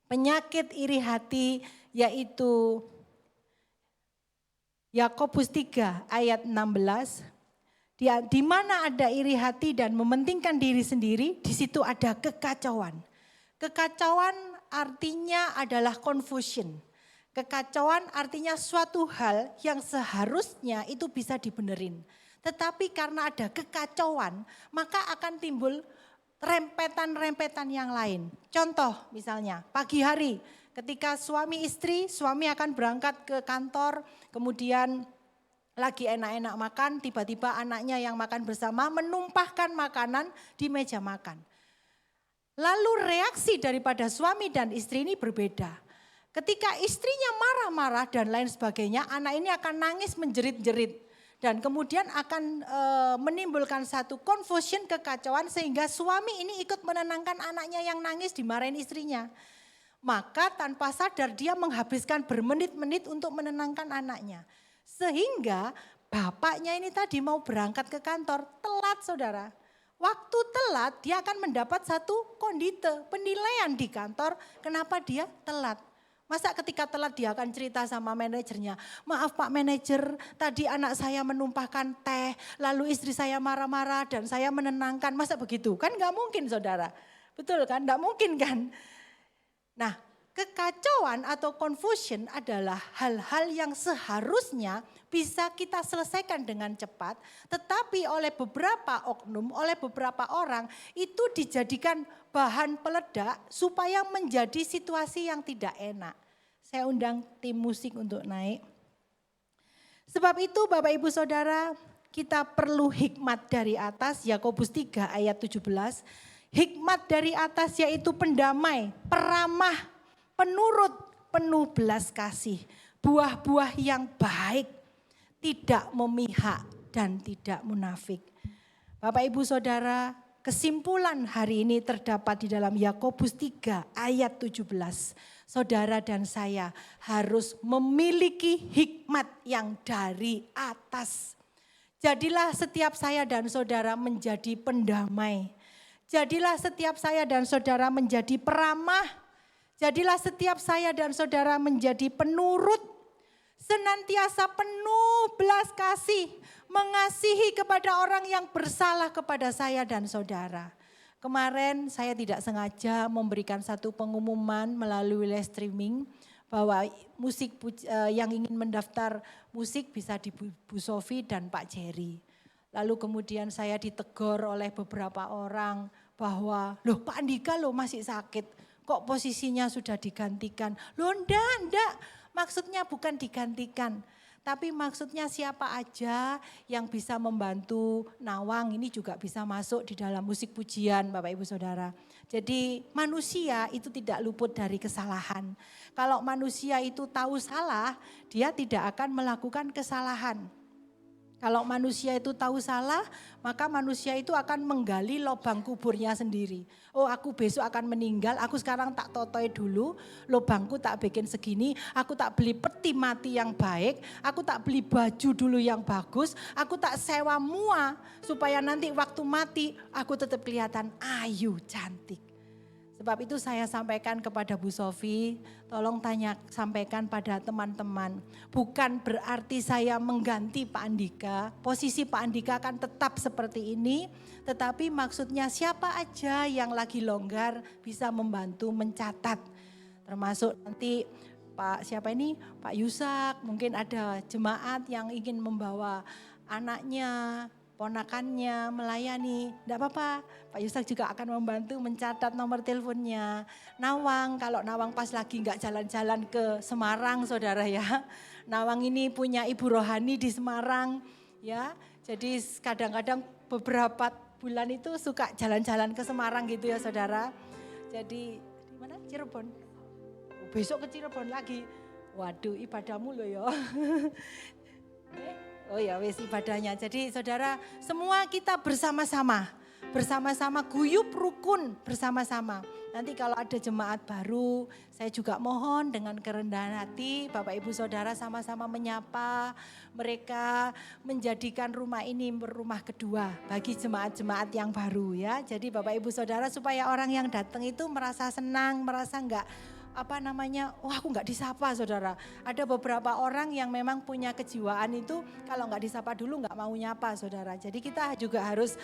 penyakit iri hati yaitu Yakobus 3 ayat 16. Di mana ada iri hati dan mementingkan diri sendiri, di situ ada kekacauan. Kekacauan artinya adalah confusion. Kekacauan artinya suatu hal yang seharusnya itu bisa dibenerin. Tetapi karena ada kekacauan, maka akan timbul rempetan-rempetan yang lain. Contoh misalnya pagi hari ketika suami istri, suami akan berangkat ke kantor, kemudian lagi enak-enak makan, tiba-tiba anaknya yang makan bersama menumpahkan makanan di meja makan. Lalu reaksi daripada suami dan istri ini berbeda. Ketika istrinya marah-marah dan lain sebagainya, anak ini akan nangis menjerit-jerit. Dan kemudian akan menimbulkan satu confusion, kekacauan sehingga suami ini ikut menenangkan anaknya yang nangis dimarahin istrinya. Maka tanpa sadar dia menghabiskan bermenit-menit untuk menenangkan anaknya. Sehingga bapaknya ini tadi mau berangkat ke kantor, telat saudara. Waktu telat dia akan mendapat satu kondite, penilaian di kantor kenapa dia telat. Masa ketika telat dia akan cerita sama manajernya, maaf Pak Manajer, tadi anak saya menumpahkan teh, lalu istri saya marah-marah dan saya menenangkan. Masa begitu? Kan gak mungkin saudara. Betul kan? Gak mungkin kan? Nah, kekacauan atau confusion adalah hal-hal yang seharusnya bisa kita selesaikan dengan cepat, tetapi oleh beberapa oknum, oleh beberapa orang itu dijadikan bahan peledak supaya menjadi situasi yang tidak enak. Saya undang tim musik untuk naik. Sebab itu Bapak Ibu Saudara, kita perlu hikmat dari atas, Yakobus 3 ayat 17. Hikmat dari atas yaitu pendamai, peramah, penurut, penuh belas kasih, buah-buah yang baik, tidak memihak dan tidak munafik. Bapak Ibu Saudara, kesimpulan hari ini terdapat di dalam Yakobus 3 ayat 17. Saudara dan saya harus memiliki hikmat yang dari atas. Jadilah setiap saya dan saudara menjadi pendamai. Jadilah setiap saya dan saudara menjadi peramah. Jadilah setiap saya dan saudara menjadi penurut, senantiasa penuh belas kasih, mengasihi kepada orang yang bersalah kepada saya dan saudara. Kemarin saya tidak sengaja memberikan satu pengumuman melalui live streaming bahwa musik yang ingin mendaftar musik bisa di Bu Sofi dan Pak Jerry. Lalu kemudian saya ditegur oleh beberapa orang bahwa, loh Pak Andika loh masih sakit. Kok posisinya sudah digantikan? Loh enggak, maksudnya bukan digantikan. Tapi maksudnya siapa aja yang bisa membantu Nawang ini juga bisa masuk di dalam musik pujian Bapak Ibu Saudara. Jadi manusia itu tidak luput dari kesalahan. Kalau manusia itu tahu salah, dia tidak akan melakukan kesalahan. Kalau manusia itu tahu salah, maka manusia itu akan menggali lubang kuburnya sendiri. Oh aku besok akan meninggal, aku sekarang tak totoi dulu, lubangku tak bikin segini, aku tak beli peti mati yang baik, aku tak beli baju dulu yang bagus, aku tak sewa mua supaya nanti waktu mati aku tetap kelihatan ayu, cantik. Sebab itu saya sampaikan kepada Bu Sofi, tolong sampaikan pada teman-teman. Bukan berarti saya mengganti Pak Andika, posisi Pak Andika akan tetap seperti ini. Tetapi maksudnya siapa aja yang lagi longgar bisa membantu mencatat. Termasuk nanti Pak Yusak, mungkin ada jemaat yang ingin membawa anaknya, ponakannya melayani, tidak apa-apa. Pak Yusak juga akan membantu mencatat nomor teleponnya. Nawang, kalau Nawang pas lagi nggak jalan-jalan ke Semarang saudara ya. Nawang ini punya ibu rohani di Semarang ya. Jadi kadang-kadang beberapa bulan itu suka jalan-jalan ke Semarang gitu ya saudara. Jadi di mana? Cirebon. Besok ke Cirebon lagi. Waduh ibadahmu loh ya. Oh ya wes ibadahnya. Jadi saudara semua kita bersama-sama guyup rukun bersama-sama. Nanti kalau ada jemaat baru saya juga mohon dengan kerendahan hati Bapak Ibu Saudara sama-sama menyapa mereka, menjadikan rumah ini rumah kedua bagi jemaat-jemaat yang baru ya. Jadi Bapak Ibu Saudara supaya orang yang datang itu merasa senang, merasa enggak wah aku nggak disapa saudara. Ada beberapa orang yang memang punya kejiwaan itu kalau nggak disapa dulu nggak mau nyapa saudara. Jadi kita juga harus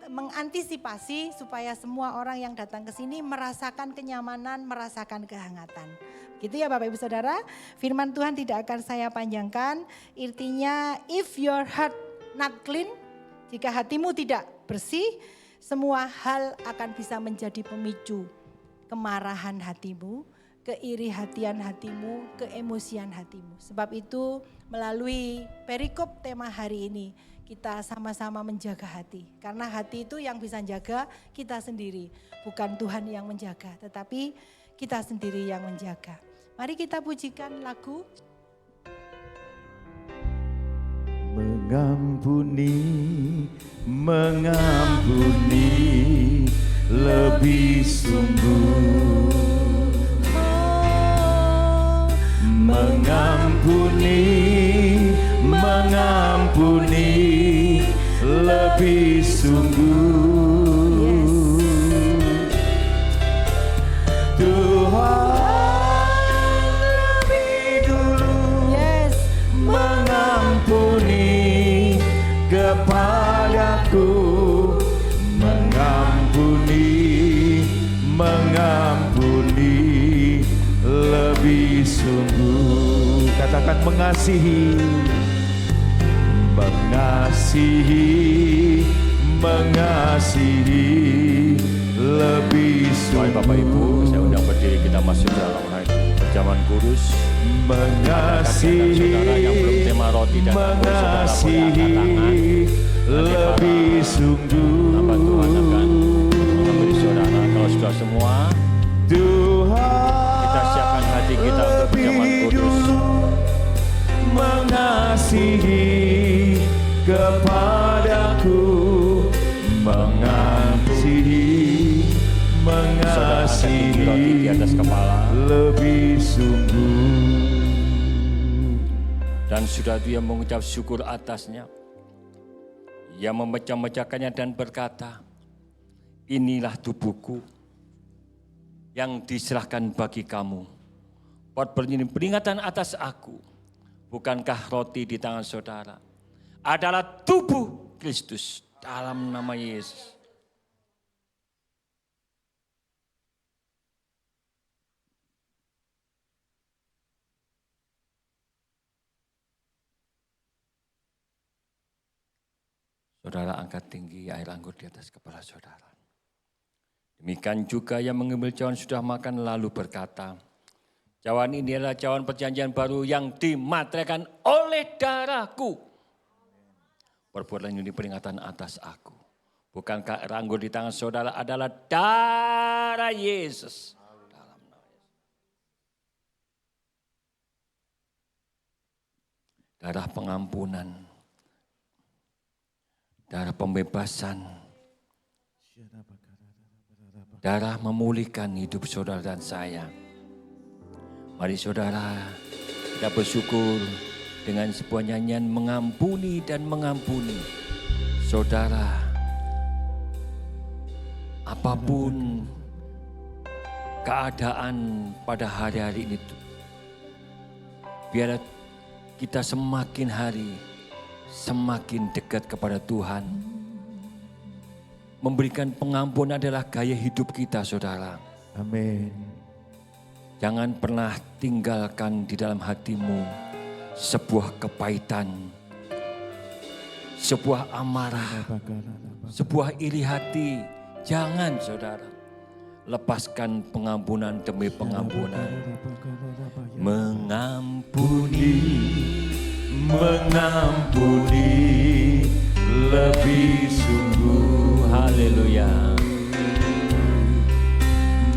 mengantisipasi supaya semua orang yang datang ke sini merasakan kenyamanan, merasakan kehangatan. Gitu ya Bapak Ibu Saudara, firman Tuhan tidak akan saya panjangkan. Intinya if your heart not clean, jika hatimu tidak bersih, semua hal akan bisa menjadi pemicu kemarahan hatimu, keiri hatian hatimu, keemosian hatimu. Sebab itu melalui perikop tema hari ini kita sama-sama menjaga hati. Karena hati itu yang bisa jaga kita sendiri. Bukan Tuhan yang menjaga, tetapi kita sendiri yang menjaga. Mari kita pujikan lagu. Mengampuni, mengampuni, lebih sungguh. Mengampuni, mengampuni, lebih sungguh. Tuhan lebih dulu mengampuni kepadaku. Mengampuni lebih sungguh. Katakan mengasihi, mengasihi, mengasihi lebih sungguh. Bapak Ibu, saya undang berdiri, kita masuk dalam perjamuan kudus. Mengasihi, saudara yang belum terima roti dan mengasihi lebih sungguh. Hamba Tuhan akan memberi saudara. Kalau sudah semua, Tuhan kita siapkan hati kita untuk perjamuan kudus. Mengasihi kepadaku, mengasihi, mengasihi roti di atas kepala lebih sungguh. Dan sudah dia mengucap syukur atasnya. Ia memecah-mecahkannya dan berkata, inilah tubuhku yang diserahkan bagi kamu. Buat peringatan atas aku. Bukankah roti di tangan saudara adalah tubuh Kristus dalam nama Yesus. Saudara angkat tinggi air anggur di atas kepala saudara. Demikian juga yang mengambil cawan sudah makan lalu berkata, cawan ini adalah cawan perjanjian baru yang dimateraikan oleh darahku. Perbuatan ini peringatan atas aku. Bukankah air anggur di tangan saudara adalah darah Yesus? Darah pengampunan, darah pembebasan, darah memulihkan hidup saudara dan saya. Mari saudara, kita bersyukur dengan sebuah nyanyian mengampuni dan mengampuni. Saudara, apapun keadaan pada hari-hari ini, biar kita semakin hari semakin dekat kepada Tuhan. Memberikan pengampunan adalah gaya hidup kita, saudara. Amin. Jangan pernah tinggalkan di dalam hatimu sebuah kepahitan, sebuah amarah, sebuah iri hati. Jangan, saudara. Lepaskan pengampunan demi pengampunan. Mengampuni, Mengampuni lebih sungguh. haleluya.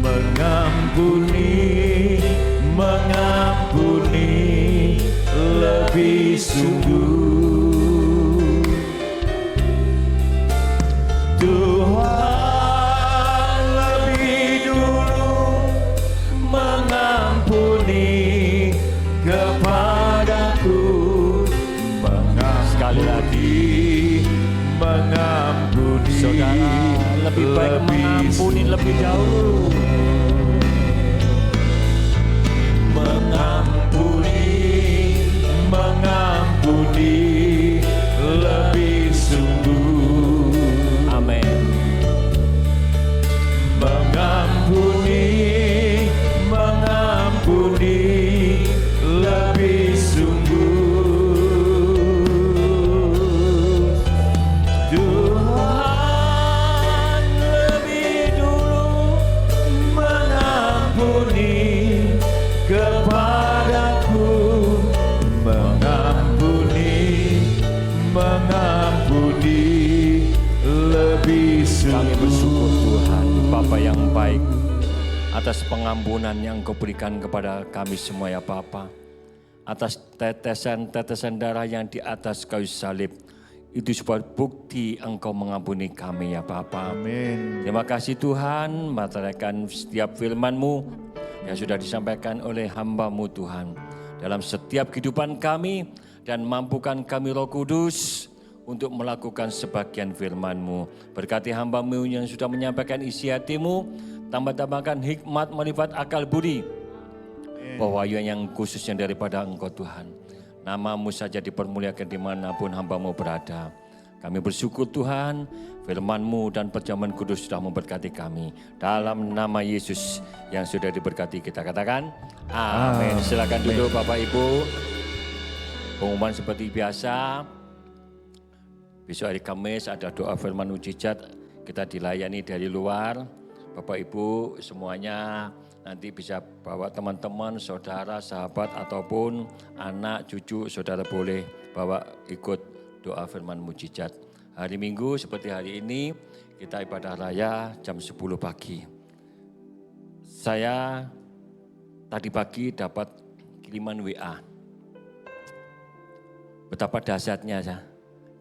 Mengampuni, mengampuni lebih sungguh. Tuhan lebih dulu mengampuni kepadaku. Sekali lagi, mengampuni. saudara, lebih baik mengampuni lebih dahulu. mengampuni lebih sungguh. Tuhan lebih dulu mengampuni kepadaku, mengampuni lebih sungguh. Kami bersyukur Tuhan, Bapa yang baik, atas pengampunan yang Engkau berikan kepada kami semua ya Bapa. Atas tetesan-tetesan darah yang di atas kayu salib, itu sebuah bukti Engkau mengampuni kami ya Bapa. Amin. Terima kasih Tuhan, meteraikan setiap firman-Mu yang sudah disampaikan oleh hamba-Mu Tuhan. Dalam setiap kehidupan kami, dan mampukan kami Roh Kudus untuk melakukan sebagian firman-Mu. Berkati hamba-Mu yang sudah menyampaikan isi hati-Mu, tambah-tambahkan hikmat, marifat, akal budi, pewahyuan yang khusus yang daripada Engkau Tuhan. Nama-Mu saja dipermuliakan dimanapun hamba-Mu berada. Kami bersyukur Tuhan, firman-Mu dan perjamuan kudus sudah memberkati kami. Dalam nama Yesus yang sudah diberkati kita katakan, amin. Silakan duduk Bapak Ibu. Pengumuman seperti biasa, besok hari Kamis ada doa firman mujizat, kita dilayani dari luar. Bapak Ibu semuanya nanti bisa bawa teman-teman, saudara, sahabat ataupun anak, cucu, saudara boleh bawa ikut doa firman mujizat. Hari Minggu seperti hari ini kita ibadah raya jam 10 pagi. Saya tadi pagi dapat kiriman WA. Betapa dahsyatnya ya.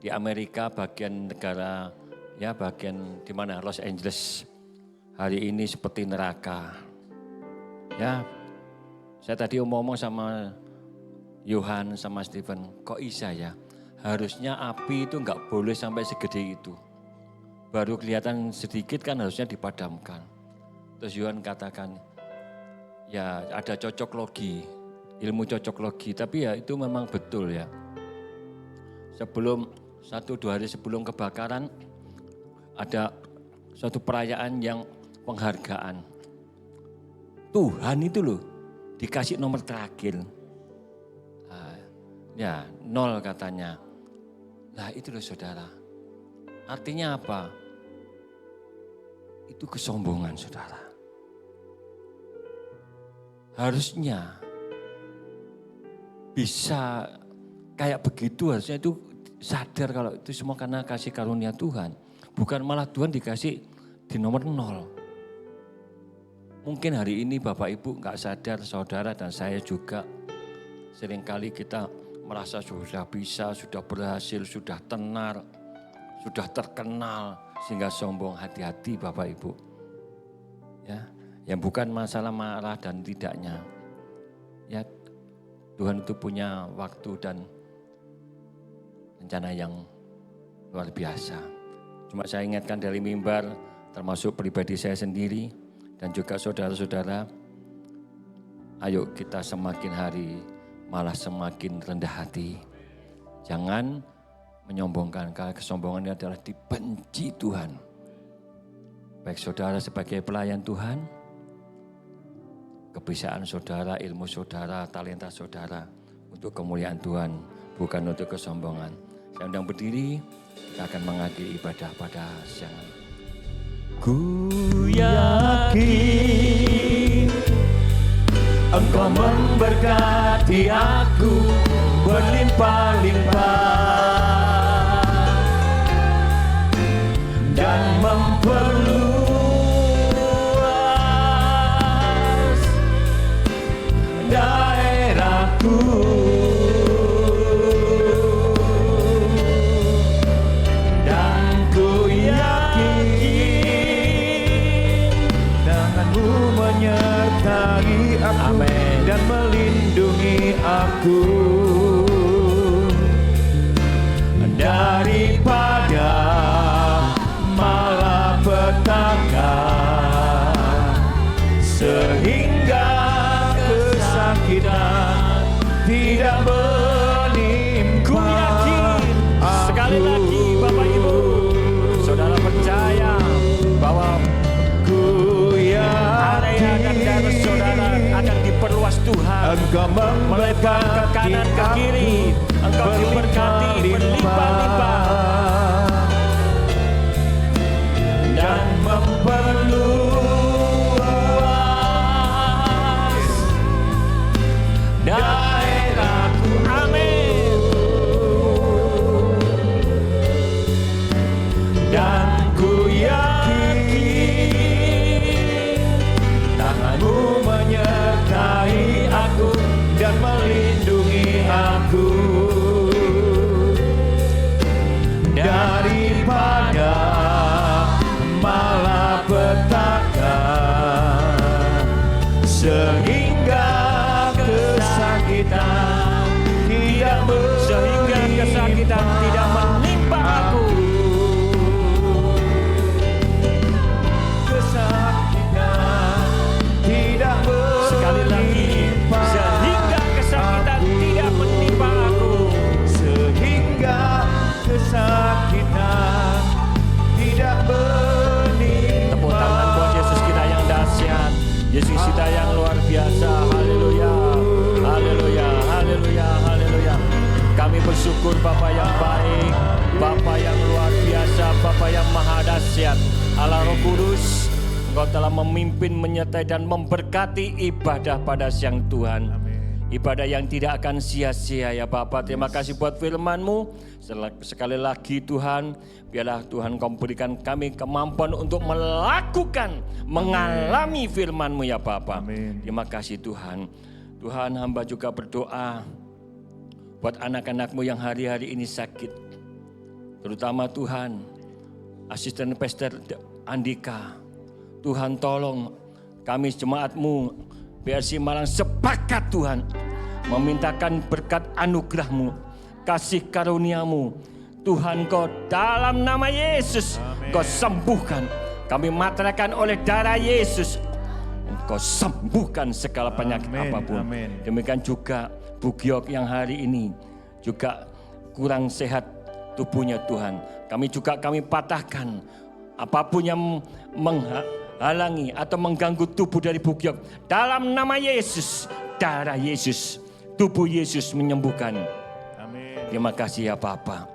Di Amerika bagian negara, ya bagian di mana, Los Angeles. Hari ini seperti neraka. Ya, saya tadi omong sama Yohan sama Stephen, kok bisa ya? Harusnya api itu nggak boleh sampai segede itu. Baru kelihatan sedikit kan harusnya dipadamkan. Terus Yohan katakan, ya ada cocok logi, ilmu cocok logi, tapi ya itu memang betul ya. Sebelum 1-2 hari sebelum kebakaran ada suatu perayaan yang penghargaan. Tuhan itu loh dikasih nomor terakhir. Ya 0 katanya. Nah itu loh saudara. Artinya apa? Itu kesombongan saudara. Harusnya bisa kayak begitu, harusnya itu sadar kalau itu semua karena kasih karunia Tuhan. Bukan malah Tuhan dikasih di nomor 0. Mungkin hari ini Bapak Ibu gak sadar, saudara dan saya juga. Seringkali kita merasa sudah bisa, sudah berhasil, sudah tenar, sudah terkenal. Sehingga sombong. Hati-hati Bapak Ibu. Ya, yang bukan masalah marah dan tidaknya. Ya, Tuhan itu punya waktu dan rencana yang luar biasa. Cuma saya ingatkan dari mimbar, termasuk pribadi saya sendiri dan juga saudara-saudara, ayo kita semakin hari malah semakin rendah hati. Jangan menyombongkan, karena kesombongan ini adalah dibenci Tuhan. Baik saudara sebagai pelayan Tuhan, kebiasaan saudara, ilmu saudara, talenta saudara untuk kemuliaan Tuhan, bukan untuk kesombongan. Saya undang berdiri, kita akan mengakhiri ibadah pada siang ini. Ku yakin Engkau memberkati aku berlimpah-limpah dan memperluas daerahku. Menyertai aku, amen, dan melindungi aku daripada malapetaka, sehingga kesakitan tidak menimpa. Ku yakin, sekali lagi Bapak Ibu, saudara percaya bahwa area dan daerah saudara akan diperluas Tuhan. Tuhan. Engkau Melebar ke kanan ke kiri, Engkau diberkati berlimpah-limpah dan memperluas daerahku. Amin. Dan ku yakin tanganmu menyertai aku dan melindungi aku daripada malapetaka, sehingga kesakitan tidak menimpa aku. Kesakitan tidak Sekali lagi, sehingga kesakitan tidak menimpa aku. Sehingga kesakitan tidak menimpa. Tepuk tangan buat Yesus kita yang dahsyat, Yesus kita yang luar biasa. Haleluya, haleluya, haleluya, haleluya. Kami bersyukur Bapa yang baik, Bapa yang luar biasa, Bapa yang maha dahsyat. Allah Roh Kudus, Engkau telah memimpin, menyertai dan memberkati ibadah pada siang Tuhan. Ibadah yang tidak akan sia-sia ya Bapa. Terima kasih buat firman-Mu. Sekali lagi Tuhan, biarlah Tuhan Kau berikan kami kemampuan untuk melakukan, mengalami firman-Mu ya Bapa. Terima kasih Tuhan. Tuhan, hamba juga berdoa buat anak-anak-Mu yang hari-hari ini sakit. Terutama Tuhan, asisten Pastor Andika. Tuhan tolong kami jemaat-Mu PRC Malang sepakat Tuhan memintakan berkat anugerah-Mu, kasih karunia-Mu. Tuhan Kau dalam nama Yesus Kau sembuhkan. Kami materaikan oleh darah Yesus, Engkau sembuhkan segala penyakit apapun. Demikian juga Bu Giok yang hari ini juga kurang sehat tubuhnya Tuhan. Kami patahkan apapun yang menghalangi atau mengganggu tubuh dari Bu Giok. Dalam nama Yesus, darah Yesus, tubuh Yesus menyembuhkan. Amin. Terima kasih ya Bapa.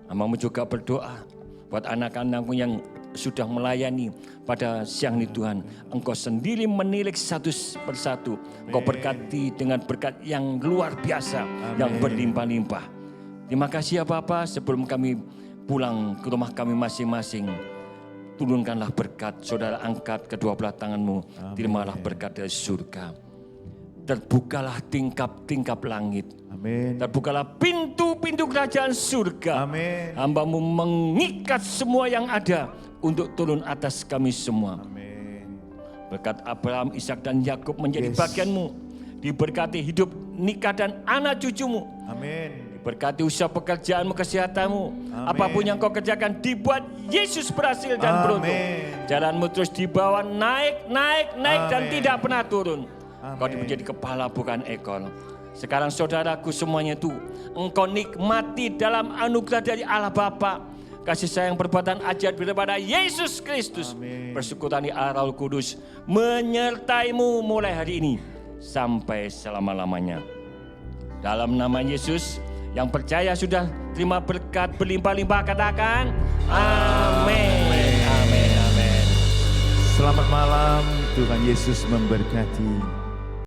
Hamba-Mu juga berdoa buat anak-anak-Mu yang sudah melayani pada siang ini Tuhan. Engkau sendiri menilik satu persatu. Engkau berkati dengan berkat yang luar biasa, yang berlimpah-limpah. Terima kasih ya Bapa. Sebelum kami pulang ke rumah kami masing-masing, turunkanlah berkat. Saudara angkat kedua belah tangan-Mu. Terimalah berkat dari surga. Terbukalah tingkap-tingkap langit. Amin. Terbukalah pintu-pintu kerajaan surga. Amin. Hamba-Mu mengikat semua yang ada untuk turun atas kami semua. Amin. Berkat Abraham, Ishak dan Yakub menjadi bagian-Mu. Diberkati hidup, nikah dan anak cucu-Mu. Amin. Berkati usaha pekerjaan-Mu, kesehatan-Mu. Apapun yang Kau kerjakan dibuat Yesus berhasil dan beruntung. Jalan-Mu terus dibawa naik dan tidak pernah turun. Kau menjadi kepala bukan ekor. Sekarang saudaraku semuanya itu engkau nikmati dalam anugerah dari Allah Bapa. Kasih sayang perbuatan ajaib daripada Yesus Kristus. Persekutuan Allah Roh Kudus menyertai-Mu mulai hari ini sampai selama-lamanya. Dalam nama Yesus, yang percaya sudah terima berkat berlimpah-limpah, katakan amin. Amin. Amin. Selamat malam, Tuhan Yesus memberkati.